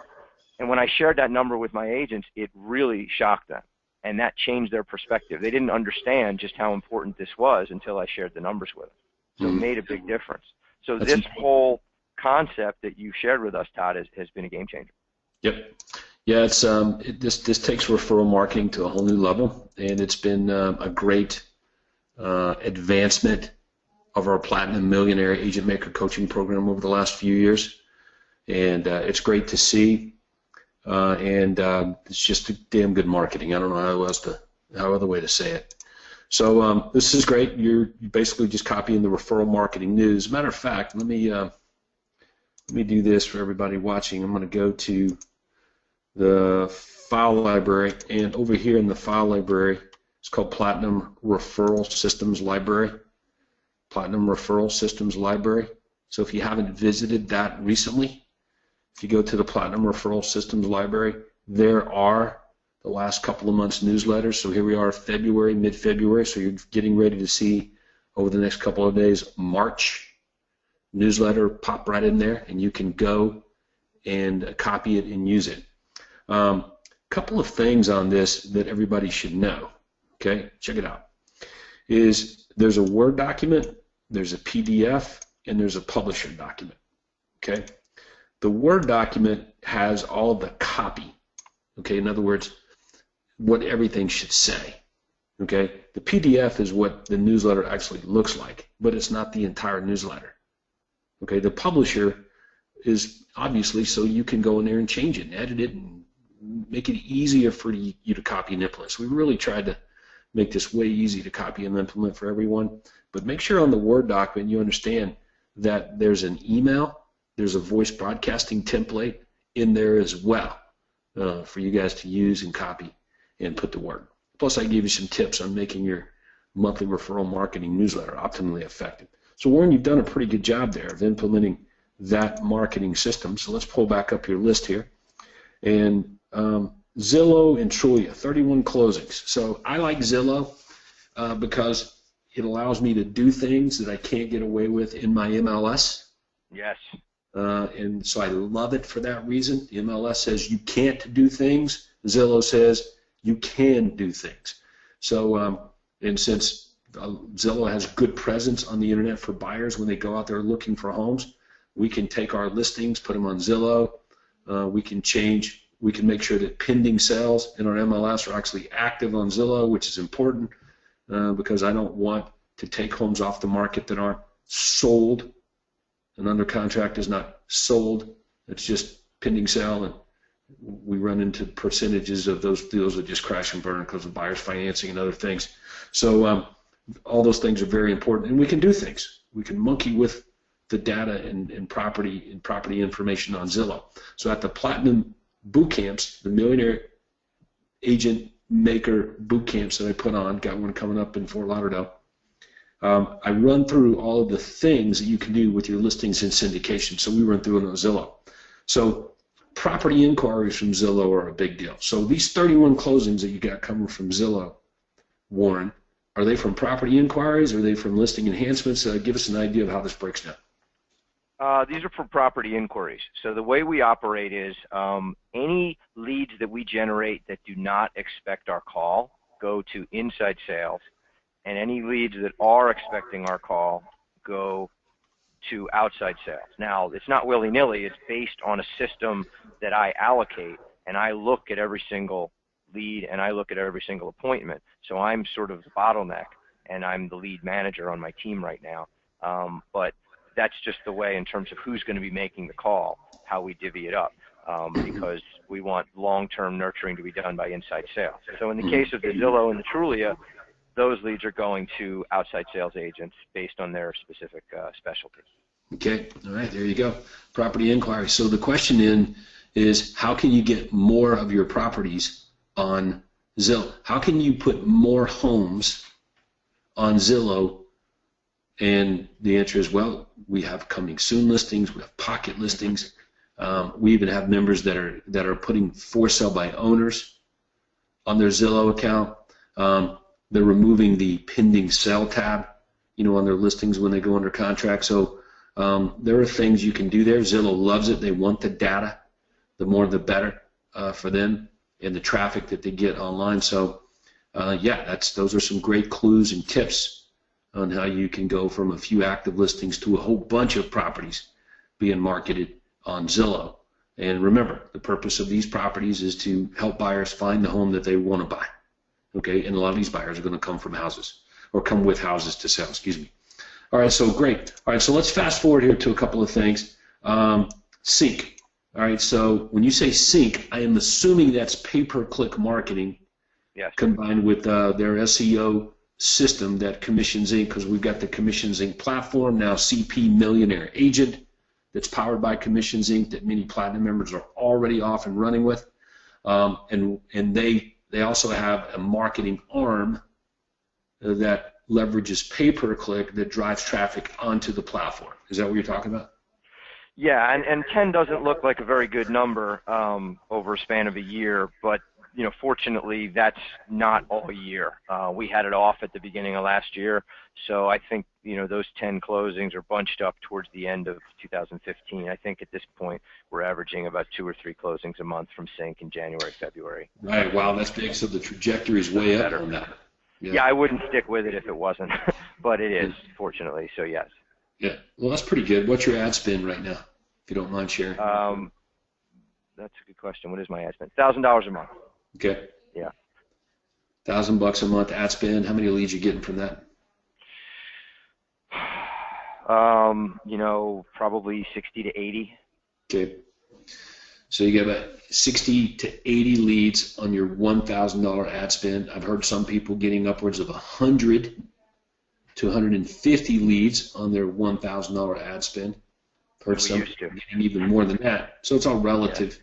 And when I shared that number with my agents, it really shocked them. And that changed their perspective. They didn't understand just how important this was until I shared the numbers with them. So it made a big difference. So this whole concept that you shared with us, Todd, has been a game changer. Yep. Yeah, it's this takes referral marketing to a whole new level, and it's been a great advancement of our Platinum Millionaire Agent Maker Coaching Program over the last few years, and it's great to see. And it's just a damn good marketing. I don't know how other way to say it. So this is great. You're basically just copying the referral marketing news. Matter of fact, let me do this for everybody watching. I'm going to go to the file library, and over here in the file library, it's called Platinum Referral Systems Library. Platinum Referral Systems Library. So if you haven't visited that recently, if you go to the Platinum Referral Systems Library, there are the last couple of months' newsletters. So here we are, February, mid-February. So you're getting ready to see over the next couple of days, March newsletter pop right in there, and you can go and copy it and use it. Couple of things on this that everybody should know. Okay, check it out. There's a Word document, there's a PDF, and there's a publisher document. Okay, the Word document has all the copy. Okay, in other words, what everything should say. Okay, the PDF is what the newsletter actually looks like, but it's not the entire newsletter. Okay, the publisher is obviously so you can go in there and change it and edit it and make it easier for you to copy and implement. So we really tried to make this way easy to copy and implement for everyone. But make sure on the Word document you understand that there's an email, there's a voice broadcasting template in there as well for you guys to use and copy and put to work. Plus I gave you some tips on making your monthly referral marketing newsletter optimally effective. So Warren, you've done a pretty good job there of implementing that marketing system. So let's pull back up your list here. And Zillow and Trulia, 31 closings. So I like Zillow because it allows me to do things that I can't get away with in my MLS. Yes. And so I love it for that reason. The MLS says you can't do things. Zillow says you can do things. So, and since Zillow has good presence on the internet for buyers when they go out there looking for homes, we can take our listings, put them on Zillow. We can make sure that pending sales in our MLS are actually active on Zillow, which is important because I don't want to take homes off the market that aren't sold. An under contract is not sold. It's just pending sale, and we run into percentages of those deals that just crash and burn because of buyers financing and other things. So all those things are very important, and we can do things. We can monkey with the data and property information on Zillow. So at the Platinum boot camps, the Millionaire Agent Maker boot camps that I put on, got one coming up in Fort Lauderdale, I run through all of the things that you can do with your listings and syndication. So we run through it on Zillow. So property inquiries from Zillow are a big deal. So these 31 closings that you got coming from Zillow, Warren, are they from property inquiries? Or are they from listing enhancements? Give us an idea of how this breaks down. These are for property inquiries. So the way we operate is any leads that we generate that do not expect our call go to inside sales, and any leads that are expecting our call go to outside sales. Now, it's not willy-nilly. It's based on a system that I allocate, and I look at every single lead and I look at every single appointment. So I'm sort of the bottleneck, and I'm the lead manager on my team right now. But that's just the way in terms of who's going to be making the call, how we divvy it up, because we want long-term nurturing to be done by inside sales. So in the case of the Zillow and the Trulia, those leads are going to outside sales agents based on their specific specialty. Okay, all right, there you go. Property inquiry. So the question then is, how can you get more of your properties on Zillow? How can you put more homes on Zillow? And the answer is, well, we have coming soon listings, we have pocket listings. We even have members that are putting for sale by owners on their Zillow account. They're removing the pending sale tab, on their listings when they go under contract. So there are things you can do there. Zillow loves it. They want the data. The more the better for them and the traffic that they get online. So yeah, those are some great clues and tips on how you can go from a few active listings to a whole bunch of properties being marketed on Zillow. And remember, the purpose of these properties is to help buyers find the home that they want to buy. Okay, and a lot of these buyers are going to come from houses, or come with houses to sell, excuse me. All right, so great. All right, so let's fast forward here to a couple of things. Sync. All right, so when you say sync, I am assuming that's pay-per-click marketing. Yes. Combined with their SEO system that Commissions Inc., because we've got the Commissions Inc. platform, now CP Millionaire Agent, that's powered by Commissions Inc., that many Platinum members are already off and running with. And they also have a marketing arm that leverages pay-per-click that drives traffic onto the platform. Is that what you're talking about? Yeah, and 10 doesn't look like a very good number over a span of a year, but fortunately, that's not all year. We had it off at the beginning of last year, so I think, those 10 closings are bunched up towards the end of 2015. I think at this point, we're averaging about 2 or 3 closings a month from sync in January, February. Right. Wow, that's big. So the trajectory is way up on that. Yeah, I wouldn't stick with it if it wasn't, but it is, fortunately, so yes. Yeah. Well, that's pretty good. What's your ad spend right now, if you don't mind sharing? That's a good question. What is my ad spend? $1,000 a month. Okay. Yeah. $1,000 a month ad spend. How many leads you getting from that? Probably 60 to 80. Okay. So you get about 60 to 80 leads on your $1,000 ad spend. I've heard some people getting upwards of 100 to 150 leads on their $1,000 ad spend. Heard some getting even more than that. So it's all relative,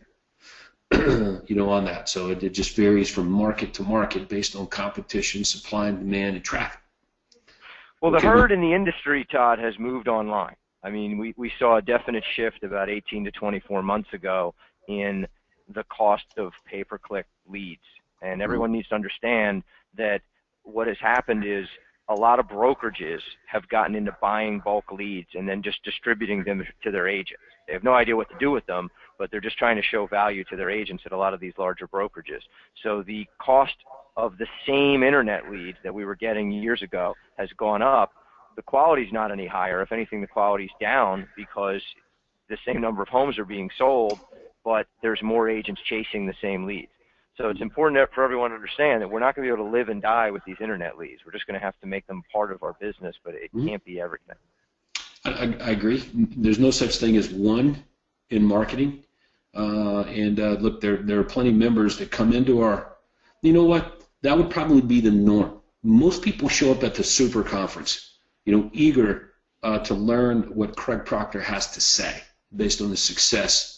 on that. So it just varies from market to market based on competition, supply and demand, and traffic. Well, the herd in the industry, Todd, has moved online. I mean, we saw a definite shift about 18 to 24 months ago in the cost of pay-per-click leads. And everyone needs to understand that what has happened is a lot of brokerages have gotten into buying bulk leads and then just distributing them to their agents. They have no idea what to do with them, but they're just trying to show value to their agents at a lot of these larger brokerages. So the cost of the same internet leads that we were getting years ago has gone up. The quality's not any higher. If anything, the quality's down because the same number of homes are being sold, but there's more agents chasing the same leads. So it's important for everyone to understand that we're not going to be able to live and die with these internet leads. We're just going to have to make them part of our business, but it can't be everything. I agree. There's no such thing as one in marketing. Look, there are plenty of members that come into our, you know what, that would probably be the norm. Most people show up at the super conference, eager to learn what Craig Proctor has to say based on the success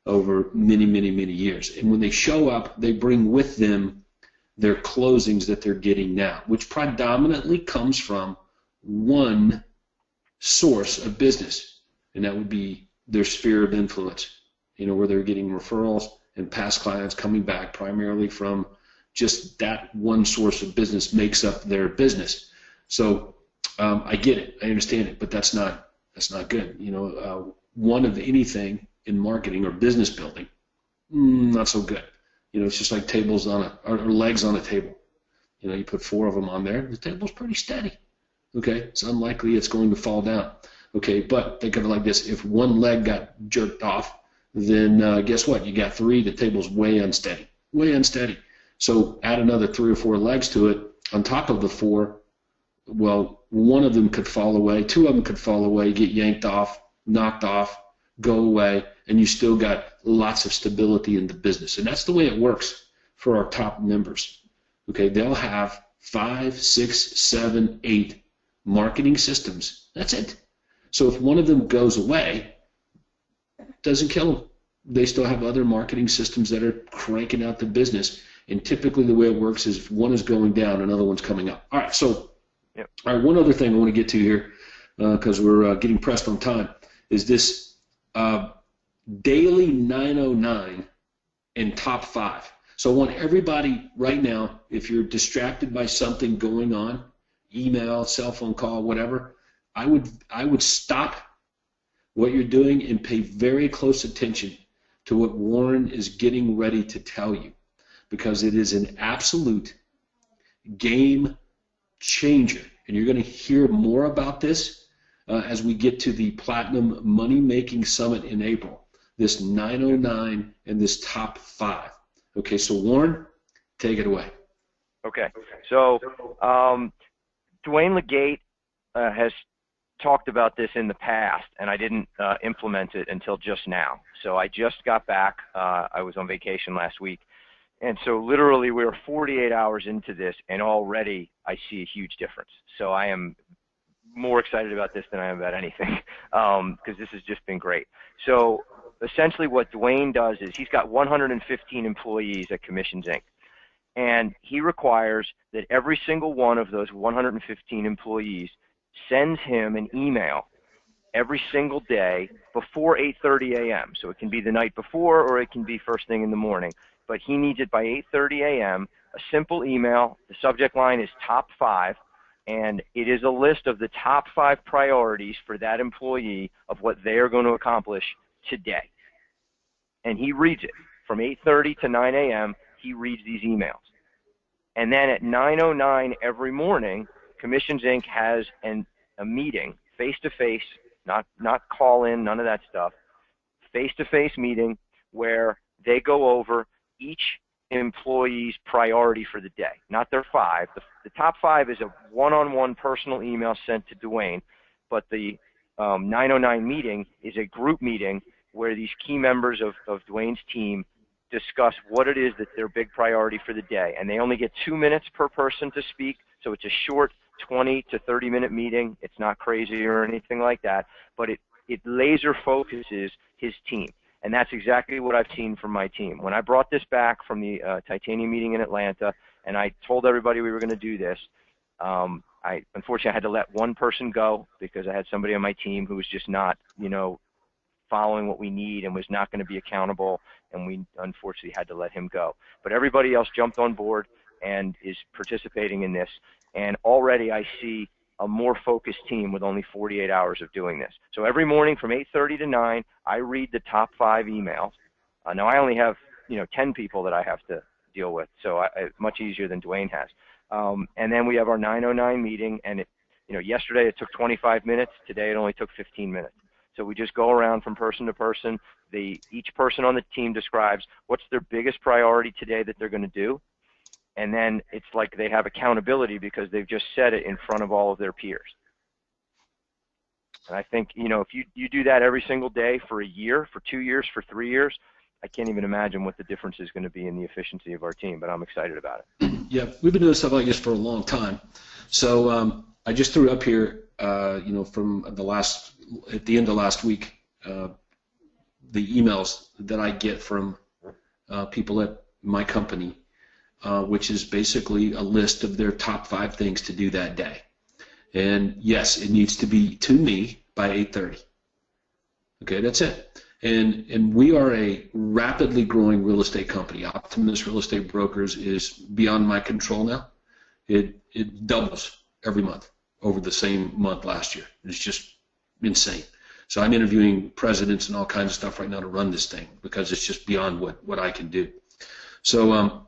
over many, many, many years. And when they show up, they bring with them their closings that they're getting now, which predominantly comes from one source of business, and that would be their sphere of influence, where they're getting referrals and past clients coming back primarily from just that one source of business makes up their business. So I get it, I understand it, but that's not good. One of anything in marketing or business building, not so good. It's just like tables or legs on a table. You put 4 of them on there, the table's pretty steady. Okay, it's unlikely it's going to fall down. Okay, but think of it like this: if one leg got jerked off, then guess what? You got 3. The table's way unsteady, way unsteady. So add another 3 or 4 legs to it on top of the 4. Well, one of them could fall away, 2 of them could fall away, get yanked off, knocked off, go away, and you still got lots of stability in the business. And that's the way it works for our top members. Okay, they'll have 5, 6, 7, 8 marketing systems. That's it. So if one of them goes away, it doesn't kill them. They still have other marketing systems that are cranking out the business. And typically the way it works is if one is going down, another one's coming up. All right, so all right, one other thing I want to get to here, because we're getting pressed on time, is this daily 909 and top 5. So I want everybody right now, if you're distracted by something going on, email, cell phone call, whatever, I would stop what you're doing and pay very close attention to what Warren is getting ready to tell you, because it is an absolute game changer. And you're going to hear more about this as we get to the Platinum Money Making Summit in April, this 909 and this top 5. Okay, so Warren, take it away. Okay, so Dwayne Legate has talked about this in the past, and I didn't implement it until just now. So I just got back. I was on vacation last week. And so literally we were 48 hours into this, and already I see a huge difference. So I am more excited about this than I am about anything because this has just been great. So essentially what Dwayne does is he's got 115 employees at Commissions Inc. And he requires that every single one of those 115 employees sends him an email every single day before 8:30 a.m. So it can be the night before or it can be first thing in the morning. but he needs it by 8:30 a.m., a simple email. The subject line is top 5, and it is a list of the top 5 priorities for that employee of what they are going to accomplish today. And he reads it. From 8:30 to 9 a.m., he reads these emails. And then at 9:09 every morning, Commissions Inc. has a meeting, face-to-face, not call-in, none of that stuff, face-to-face meeting where they go over each employee's priority for the day, not their 5. The top 5 is a one-on-one personal email sent to Dwayne, but the 909 meeting is a group meeting where these key members of Dwayne's team discuss what it is that their big priority for the day. And they only get 2 minutes per person to speak, so it's a short 20 to 30-minute meeting. It's not crazy or anything like that, but it laser focuses his team. And that's exactly what I've seen from my team. When I brought this back from the Titanium meeting in Atlanta, and I told everybody we were going to do this, unfortunately I had to let one person go because I had somebody on my team who was just not, following what we need and was not going to be accountable, and we unfortunately had to let him go. But everybody else jumped on board and is participating in this, and already I see a more focused team with only 48 hours of doing this. So every morning from 8:30 to 9, I read the top 5 emails. Now I only have 10 people that I have to deal with, so much easier than Dwayne has. And then we have our 909 meeting, and yesterday it took 25 minutes. Today it only took 15 minutes. So we just go around from person to person. Each person on the team describes what's their biggest priority today that they're going to do. And then it's like they have accountability because they've just said it in front of all of their peers. And I think, if you do that every single day for a year, for 2 years, for 3 years, I can't even imagine what the difference is going to be in the efficiency of our team, but I'm excited about it. Yeah, we've been doing stuff like this for a long time. So I just threw up here, from at the end of last week, the emails that I get from people at my company, which is basically a list of their top 5 things to do that day. And yes, it needs to be to me by 8:30. Okay, that's it. And we are a rapidly growing real estate company. Optimus Real Estate Brokers is beyond my control now. It doubles every month over the same month last year. It's just insane. So I'm interviewing presidents and all kinds of stuff right now to run this thing because it's just beyond what I can do. So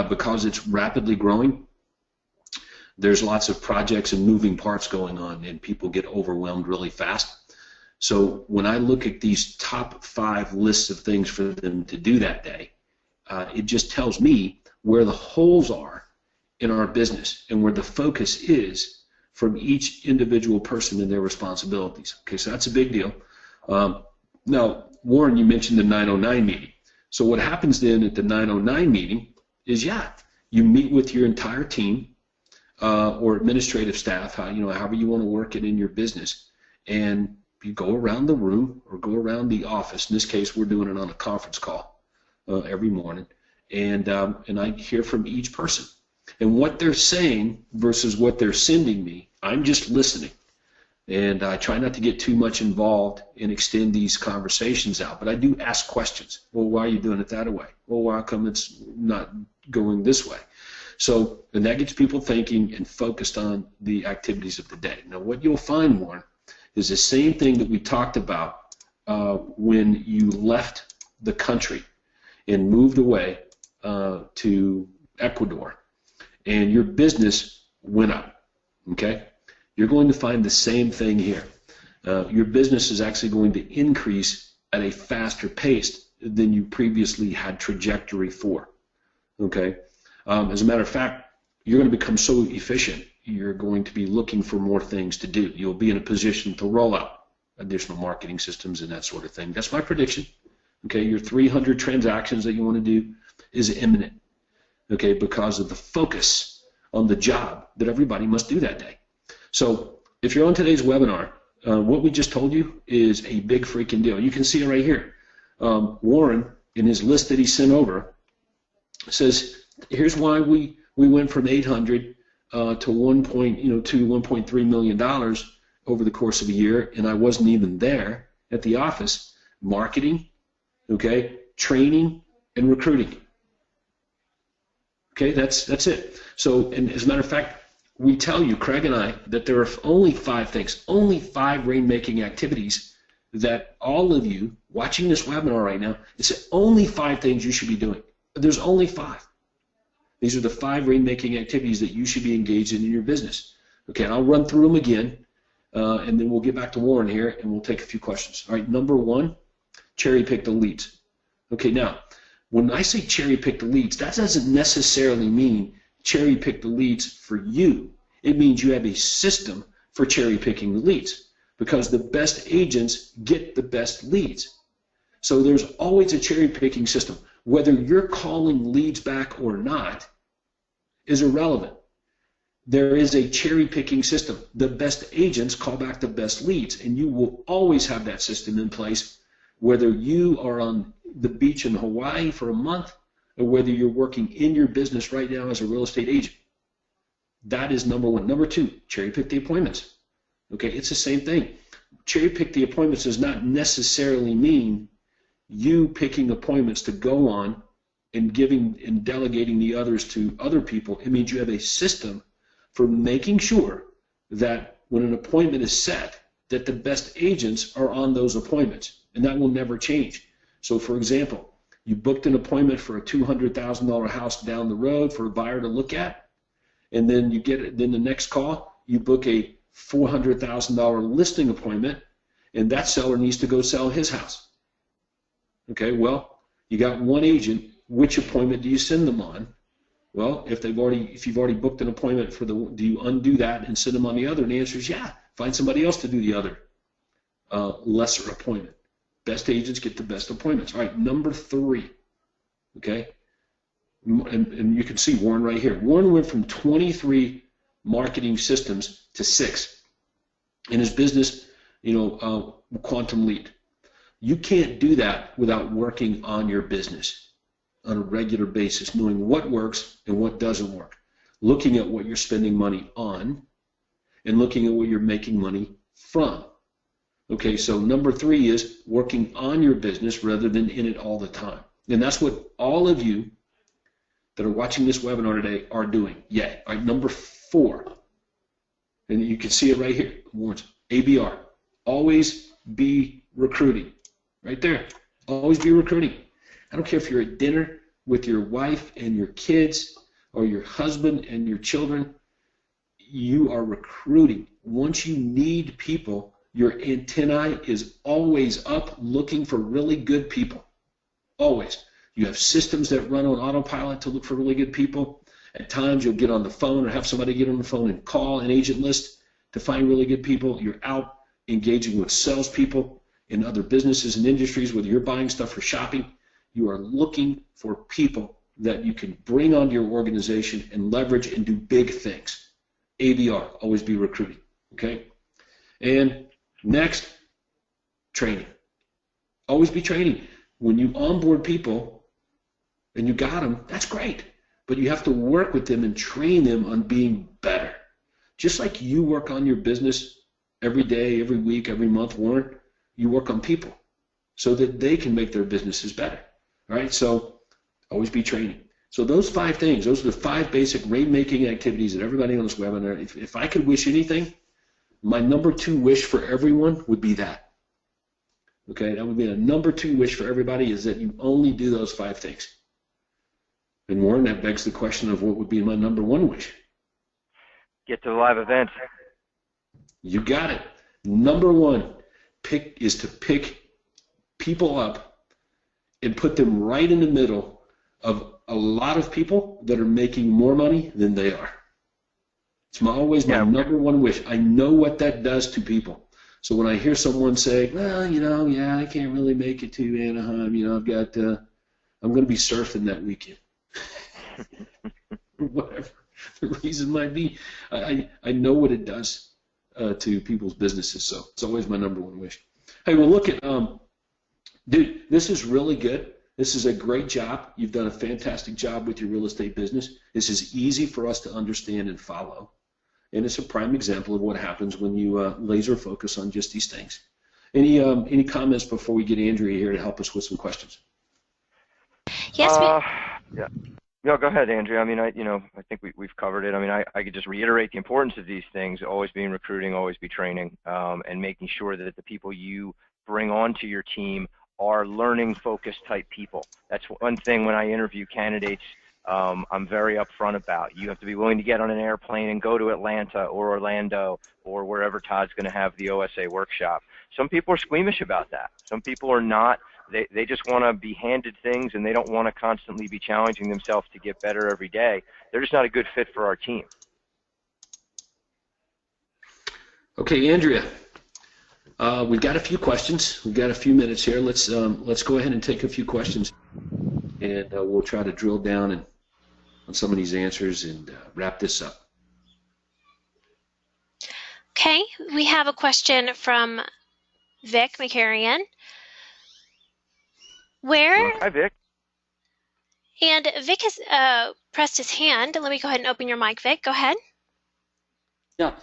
because it's rapidly growing, there's lots of projects and moving parts going on, and people get overwhelmed really fast. So when I look at these top 5 lists of things for them to do that day, it just tells me where the holes are in our business and where the focus is from each individual person and their responsibilities. Okay, so that's a big deal. Now, Warren, you mentioned the 909 meeting. So what happens then at the 909 meeting is, you meet with your entire team or administrative staff, however you want to work it in your business, and you go around the room or go around the office. In this case, we're doing it on a conference call every morning, and I hear from each person. And what they're saying versus what they're sending me, I'm just listening. And I try not to get too much involved and extend these conversations out. But I do ask questions. Well, why are you doing it that way? Well, how come it's not going this way? So, and that gets people thinking and focused on the activities of the day. Now, what you'll find, Warren, is the same thing that we talked about when you left the country and moved away to Ecuador. And your business went up, okay? You're going to find the same thing here. Your business is actually going to increase at a faster pace than you previously had trajectory for, okay? As a matter of fact, you're going to become so efficient, you're going to be looking for more things to do. You'll be in a position to roll out additional marketing systems and that sort of thing. That's my prediction, okay? Your 300 transactions that you want to do is imminent. Okay, because of the focus on the job that everybody must do that day. So if you're on today's webinar, what we just told you is a big freaking deal. You can see it right here. Warren, in his list that he sent over, says, here's why we went from 800 to $1.3 million over the course of a year, and I wasn't even there at the office. Marketing, okay, training, and recruiting. Okay, that's it. So, and as a matter of fact, we tell you, Craig and I, that there are only 5 things, only 5 rain-making activities that all of you watching this webinar right now, it's only 5 things you should be doing. There's only 5. These are the 5 rain-making activities that you should be engaged in your business. Okay, and I'll run through them again, and then we'll get back to Warren here, and we'll take a few questions. All right, number 1, cherry pick the leads. Okay, now, when I say cherry pick the leads, that doesn't necessarily mean cherry pick the leads for you. It means you have a system for cherry picking the leads, because the best agents get the best leads. So there's always a cherry picking system. Whether you're calling leads back or not is irrelevant. There is a cherry picking system. The best agents call back the best leads, and you will always have that system in place, whether you are on the beach in Hawaii for a month or whether you're working in your business right now as a real estate agent. That is number 1. Number 2, cherry pick the appointments. Okay, it's the same thing. Cherry pick the appointments does not necessarily mean you picking appointments to go on and giving and delegating the others to other people. It means you have a system for making sure that when an appointment is set, that the best agents are on those appointments, and that will never change. So, for example, you booked an appointment for a $200,000 house down the road for a buyer to look at, and then you get it. Then the next call, you book a $400,000 listing appointment, and that seller needs to go sell his house. Okay, well, you got one agent. Which appointment do you send them on? Well, if you've already booked an appointment for do you undo that and send them on the other? And the answer is yeah. Find somebody else to do the other lesser appointment. Best agents get the best appointments. All right, number 3. Okay, and you can see Warren right here. Warren went from 23 marketing systems to 6 in his business. Quantum lead. You can't do that without working on your business on a regular basis, knowing what works and what doesn't work, looking at what you're spending money on, and looking at what you're making money from. Okay, so number 3 is working on your business rather than in it all the time. And that's what all of you that are watching this webinar today are doing. Yay. All right, number 4, and you can see it right here, Warren's ABR. Always be recruiting. Right there. Always be recruiting. I don't care if you're at dinner with your wife and your kids or your husband and your children, you are recruiting. Once you need people, your antennae is always up looking for really good people. Always. You have systems that run on autopilot to look for really good people. At times you'll get on the phone or have somebody get on the phone and call an agent list to find really good people. You're out engaging with salespeople in other businesses and industries, whether you're buying stuff for shopping. You are looking for people that you can bring onto your organization and leverage and do big things. ABR, always be recruiting. Okay? And next, training. Always be training. When you onboard people and you got them, that's great. But you have to work with them and train them on being better. Just like you work on your business every day, every week, every month, Warren, you work on people so that they can make their businesses better. All right, so always be training. So those 5 things, those are the 5 basic rainmaking activities that everybody on this webinar, if I could wish anything, my number 2 wish for everyone would be that. Okay, that would be the number 2 wish for everybody, is that you only do those 5 things. And Warren, that begs the question of what would be my number 1 wish. Get to the live events. You got it. Number 1 is to pick people up and put them right in the middle of a lot of people that are making more money than they are. It's always my number 1 wish. I know what that does to people. So when I hear someone say, well, I can't really make it to Anaheim, I'm going to be surfing that weekend. Whatever the reason might be, I know what it does to people's businesses. So it's always my number 1 wish. Hey, well, look at, dude, this is really good. This is a great job. You've done a fantastic job with your real estate business. This is easy for us to understand and follow. And it's a prime example of what happens when you laser focus on just these things. Any comments before we get Andrea here to help us with some questions? Yes, Yeah. No, go ahead, Andrea. I mean, I think we've covered it. I mean, I could just reiterate the importance of these things, always be in recruiting, always be training, and making sure that the people you bring onto your team are learning-focused type people. That's one thing when I interview candidates, I'm very upfront about. You have to be willing to get on an airplane and go to Atlanta or Orlando or wherever Todd's going to have the OSA workshop. Some people are squeamish about that. Some people are not. They just want to be handed things, and they don't want to constantly be challenging themselves to get better every day. They're just not a good fit for our team. Okay, Andrea, we've got a few questions. We've got a few minutes here. Let's go ahead and take a few questions, and we'll try to drill down on some of these answers and wrap this up. okay. We have a question from Vic McCarrion. Hi, Vic. And Vic has pressed his hand. Let me go ahead and open your mic, Vic. Go ahead. Yeah,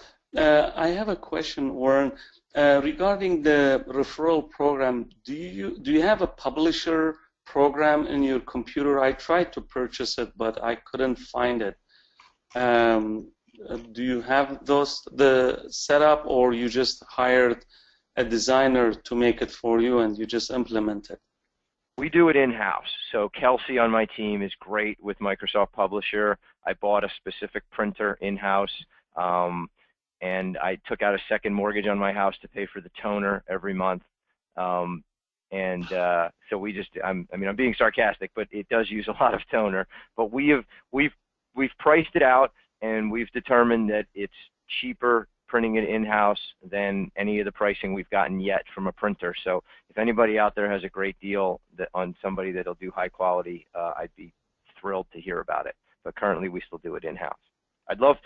I have a question, Warren, regarding the referral program. Do you have a publisher program in your computer? I tried to purchase it, but I couldn't find it. Do you have the setup, or you just hired a designer to make it for you and you just implement it? We do it in-house. So Kelsey on my team is great with Microsoft Publisher. I bought a specific printer in-house, and I took out a second mortgage on my house to pay for the toner every month. So we just, I'm being sarcastic, but it does use a lot of toner. But we've priced it out, and we've determined that it's cheaper printing it in-house than any of the pricing we've gotten yet from a printer. So if anybody out there has a great deal on somebody that'll do high quality, I'd be thrilled to hear about it. But currently we still do it in-house. I'd love,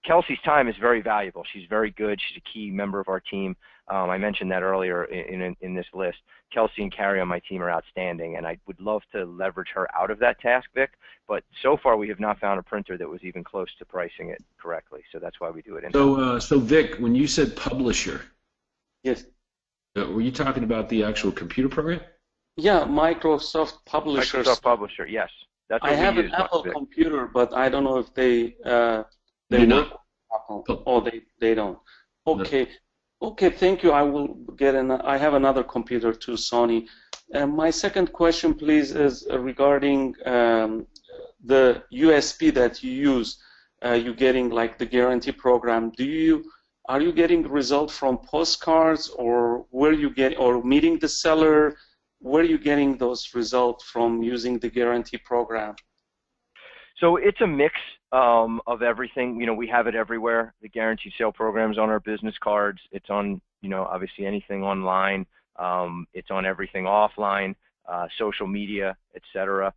Kelsey's time is very valuable. She's very good. She's a key member of our team. I mentioned that earlier in this list. Kelsey and Carrie on my team are outstanding, and I would love to leverage her out of that task, Vic. But so far, we have not found a printer that was even close to pricing it correctly. So that's why we do it in-house. So Vic, when you said publisher, Yes. Were you talking about the actual computer program? Yeah, Microsoft Publisher. Microsoft Publisher, yes. That's what I have we an use, Apple Vic. computer, but I don't know if they Do not. work with Apple. Oh, they don't. Okay. Okay, thank you. I will get I have another computer too, Sony. My second question, please, is regarding the USP that you use. You're getting like the guarantee program. Are you getting results from postcards, or or meeting the seller? Where are you getting those results from using the guarantee program? So it's a mix of everything. We have it everywhere. The guaranteed sale program's on our business cards. It's on, obviously anything online. It's on everything offline, social media, etc.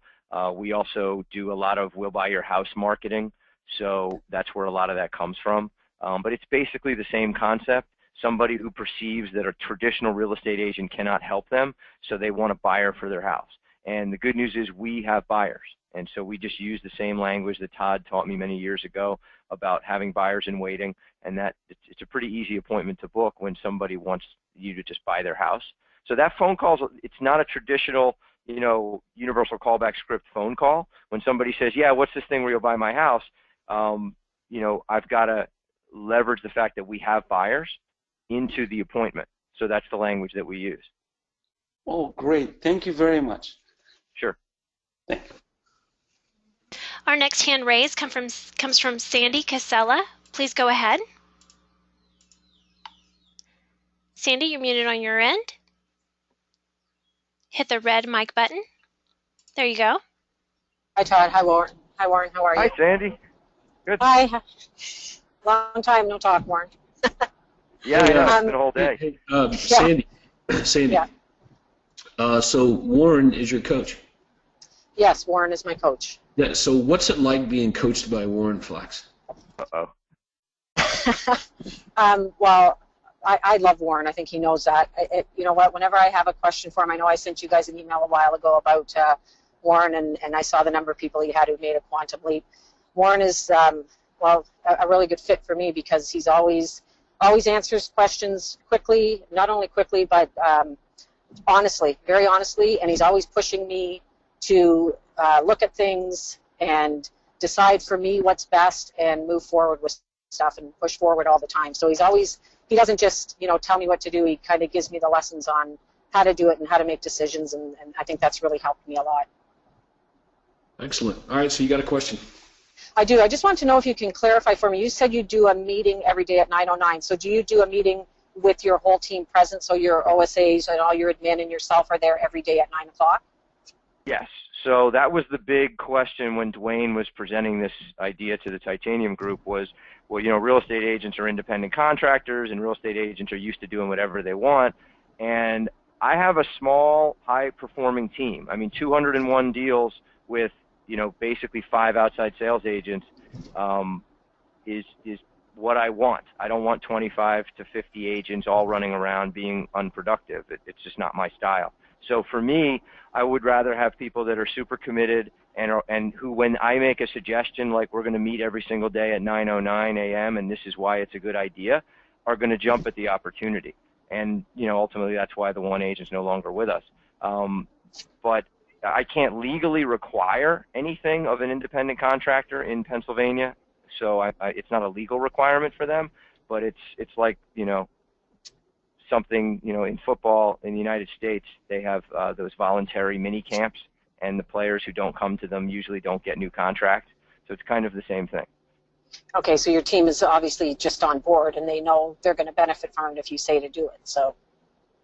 We also do a lot of We'll Buy Your House marketing. So that's where a lot of that comes from. But it's basically the same concept. Somebody who perceives that a traditional real estate agent cannot help them, so they want a buyer for their house. And the good news is we have buyers. And so we just use the same language that Todd taught me many years ago about having buyers in waiting, and that it's a pretty easy appointment to book when somebody wants you to just buy their house. So that phone call, it's not a traditional, universal callback script phone call. When somebody says, yeah, what's this thing where you'll buy my house? I've got to leverage the fact that we have buyers into the appointment. So that's the language that we use. Oh, great. Thank you very much. Sure. Thank you. Our next hand raised comes from Sandy Casella. Please go ahead. Sandy, you're muted on your end. Hit the red mic button. There you go. Hi, Todd. Hi, Warren. Hi, Warren. How are you? Hi, Sandy. Good. Hi. Long time no talk, Warren. Yeah, I know. It's been a whole day. Sandy. Yeah. So Warren is your coach. Yes, Warren is my coach. Yeah. So what's it like being coached by Warren Flax? Uh-oh. Well, I love Warren. I think he knows that. You know what? Whenever I have a question for him, I know I sent you guys an email a while ago about Warren, and I saw the number of people he had who made a quantum leap. Warren is, well, a really good fit for me because he's always answers questions quickly, not only quickly, but honestly, very honestly, and he's always pushing me to look at things and decide for me what's best and move forward with stuff and push forward all the time. So he doesn't just, tell me what to do. He kind of gives me the lessons on how to do it and how to make decisions, and I think that's really helped me a lot. Excellent. All right, so you got a question. I do. I just want to know if you can clarify for me. You said you do a meeting every day at 9:09. So do you do a meeting with your whole team present, so your OSAs and all your admin and yourself are there every day at 9 o'clock? Yes. So that was the big question when Dwayne was presenting this idea to the Titanium Group was, well, real estate agents are independent contractors and real estate agents are used to doing whatever they want. And I have a small, high-performing team. I mean, 201 deals with, basically 5 outside sales agents is what I want. I don't want 25 to 50 agents all running around being unproductive. It's just not my style. So for me, I would rather have people that are super committed and who, when I make a suggestion like we're going to meet every single day at 9:09 a.m. and this is why it's a good idea, are going to jump at the opportunity. And ultimately that's why the one agent's no longer with us. But I can't legally require anything of an independent contractor in Pennsylvania, so it's not a legal requirement for them. But it's like something, in football in the United States, they have those voluntary mini camps, and the players who don't come to them usually don't get new contracts. So it's kind of the same thing. Okay, so your team is obviously just on board, and they know they're going to benefit from it if you say to do it. So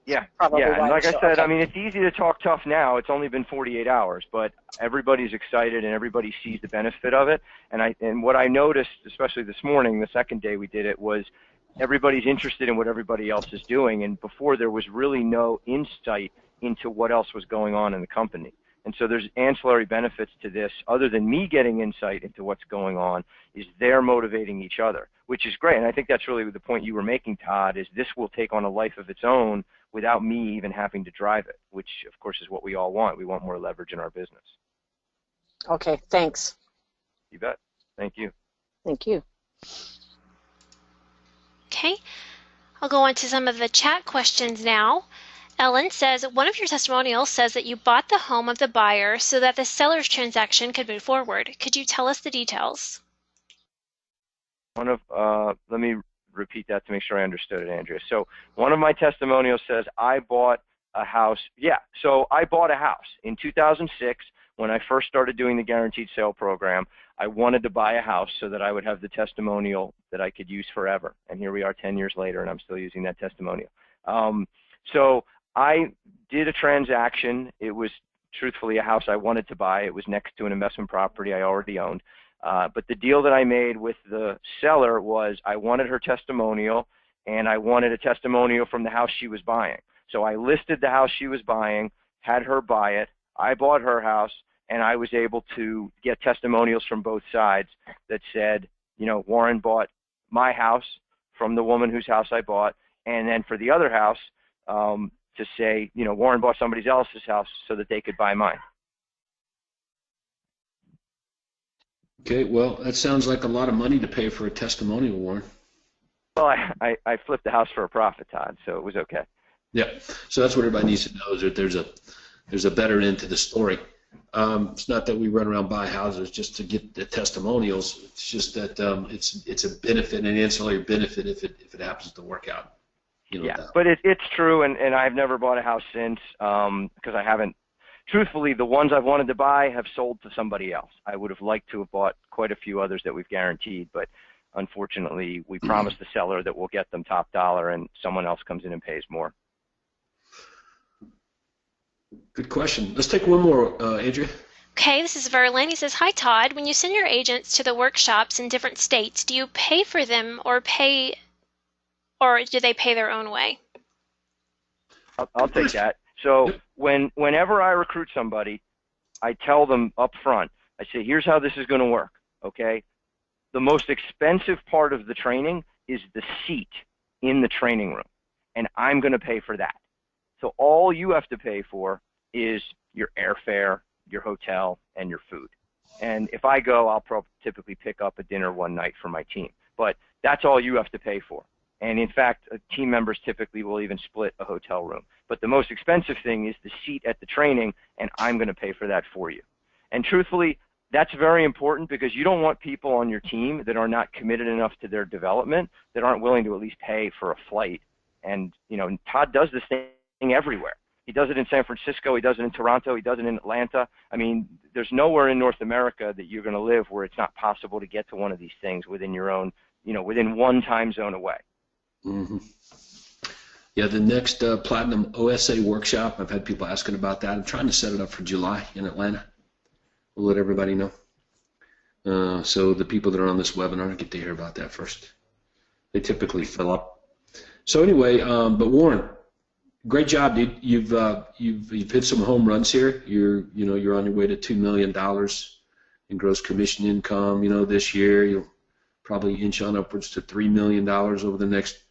yeah, probably yeah. And like I said, okay. I mean, it's easy to talk tough now. It's only been 48 hours, but everybody's excited and everybody sees the benefit of it. And what I noticed, especially this morning, the second day we did it, was everybody's interested in what everybody else is doing, and before there was really no insight into what else was going on in the company. And so there's ancillary benefits to this other than me getting insight into what's going on, is they're motivating each other, which is great. And I think that's really the point you were making, Todd, is this will take on a life of its own without me even having to drive it, which of course is what we all want. We want more leverage in our business. Okay, thanks. You bet. Thank you. Thank you. Okay, I'll go on to some of the chat questions now. Ellen says, one of your testimonials says that you bought the home of the buyer so that the seller's transaction could move forward. Could you tell us the details? Let me repeat that to make sure I understood it, Andrea. So one of my testimonials says I bought a house. Yeah, so I bought a house in 2006 when I first started doing the guaranteed sale program. I wanted to buy a house so that I would have the testimonial that I could use forever. And here we are 10 years later, and I'm still using that testimonial. So I did a transaction. It was truthfully a house I wanted to buy. It was next to an investment property I already owned. But the deal that I made with the seller was I wanted her testimonial, and I wanted a testimonial from the house she was buying. So I listed the house she was buying, had her buy it. I bought her house, and I was able to get testimonials from both sides that said, Warren bought my house from the woman whose house I bought, and then for the other house, to say, Warren bought somebody else's house so that they could buy mine. Okay, well, that sounds like a lot of money to pay for a testimonial, Warren. Well, I flipped the house for a profit, Todd, so it was okay. Yeah, so that's what everybody needs to know, is that there's a better end to the story. It's not that we run around buy houses just to get the testimonials. It's just that it's a benefit, an ancillary benefit if it happens to work out. Yeah, but it's true, and I've never bought a house since because I haven't. Truthfully, the ones I've wanted to buy have sold to somebody else. I would have liked to have bought quite a few others that we've guaranteed, but unfortunately, we promised the seller that we'll get them top dollar, and someone else comes in and pays more. Good question. Let's take one more, Andrea. Okay, this is Verlin. He says, hi, Todd. When you send your agents to the workshops in different states, do you pay for them or do they pay their own way? I'll take that. So whenever I recruit somebody, I tell them up front, I say, here's how this is going to work, okay? The most expensive part of the training is the seat in the training room, and I'm going to pay for that. So all you have to pay for is your airfare, your hotel, and your food. And if I go, I'll typically pick up a dinner one night for my team. But that's all you have to pay for. And in fact, team members typically will even split a hotel room. But the most expensive thing is the seat at the training, and I'm going to pay for that for you. And truthfully, that's very important because you don't want people on your team that are not committed enough to their development, that aren't willing to at least pay for a flight. And, you know, Todd does this thing everywhere. He does it in San Francisco, he does it in Toronto, he does it in Atlanta. I mean, there's nowhere in North America that you're going to live where it's not possible to get to one of these things within your own, you know, within one time zone away. Mm-hmm. Yeah, the next Platinum OSA workshop, I've had people asking about that. I'm trying to set it up for July in Atlanta. We'll let everybody know. So the people that are on this webinar get to hear about that first. They typically fill up. So anyway, but Warren, great job, dude. You've hit some home runs here. You're on your way to $2 million in gross commission income. You know, this year you'll probably inch on upwards to $3 million over the next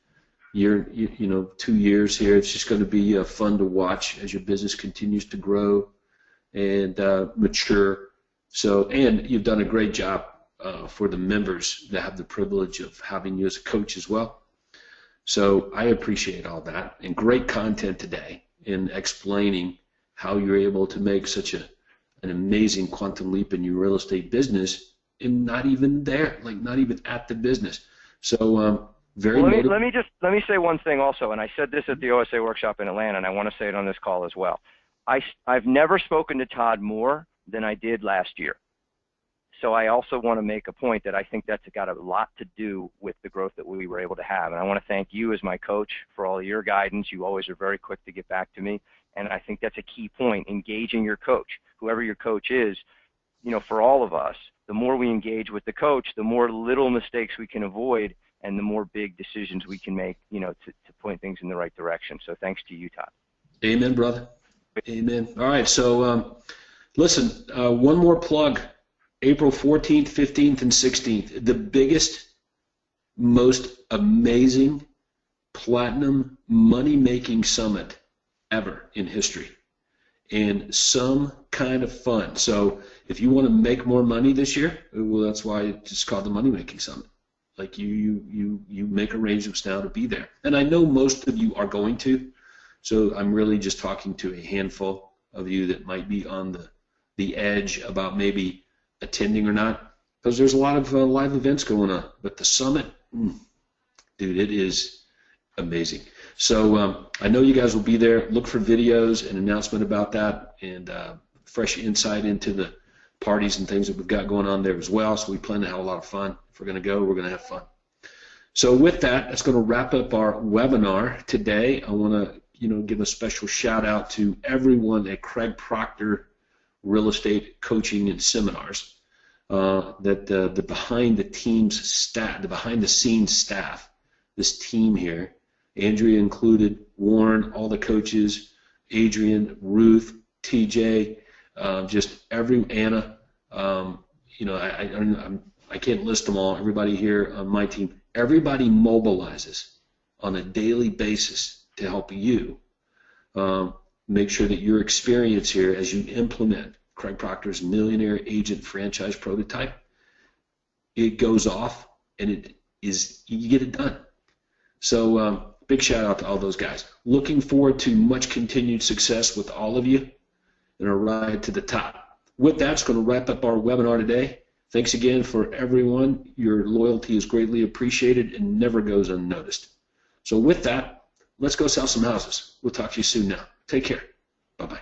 year. 2 years here. It's just going to be fun to watch as your business continues to grow and mature. So, and you've done a great job for the members that have the privilege of having you as a coach as well. So I appreciate all that, and great content today in explaining how you're able to make such an amazing quantum leap in your real estate business and not even there, like not even at the business. So very well, let me say one thing also, and I said this at the OSA workshop in Atlanta, and I want to say it on this call as well. I've never spoken to Todd more than I did last year. So I also want to make a point that I think that's got a lot to do with the growth that we were able to have. And I want to thank you as my coach for all of your guidance. You always are very quick to get back to me. And I think that's a key point, engaging your coach, whoever your coach is. You know, for all of us, the more we engage with the coach, the more little mistakes we can avoid and the more big decisions we can make, you know, to point things in the right direction. So thanks to you, Todd. Amen, brother. Amen. All right, so listen, one more plug. April 14th, 15th, and 16th, the biggest, most amazing platinum money-making summit ever in history, and some kind of fun. So if you want to make more money this year, well, that's why it's called the Money-Making Summit. Like you make arrangements now to be there. And I know most of you are going to, so I'm really just talking to a handful of you that might be on the edge about maybe attending or not, because there's a lot of live events going on. But the summit, dude, it is amazing. So I know you guys will be there. Look for videos and announcement about that, and fresh insight into the parties and things that we've got going on there as well. So we plan to have a lot of fun. If we're going to go, we're going to have fun. So with that, that's going to wrap up our webinar today. I want to give a special shout out to everyone at Craig Proctor Real Estate Coaching and Seminars, the behind the scenes staff, this team here, Andrea included, Warren, all the coaches, Adrian, Ruth, TJ, just Anna, I can't list them all. Everybody here on my team, everybody mobilizes on a daily basis to help you. Make sure that your experience here as you implement Craig Proctor's Millionaire Agent Franchise Prototype, it goes off and you get it done. So big shout out to all those guys. Looking forward to much continued success with all of you and a ride to the top. With that, it's going to wrap up our webinar today. Thanks again for everyone. Your loyalty is greatly appreciated and never goes unnoticed. So with that, let's go sell some houses. We'll talk to you soon now. Take care. Bye-bye.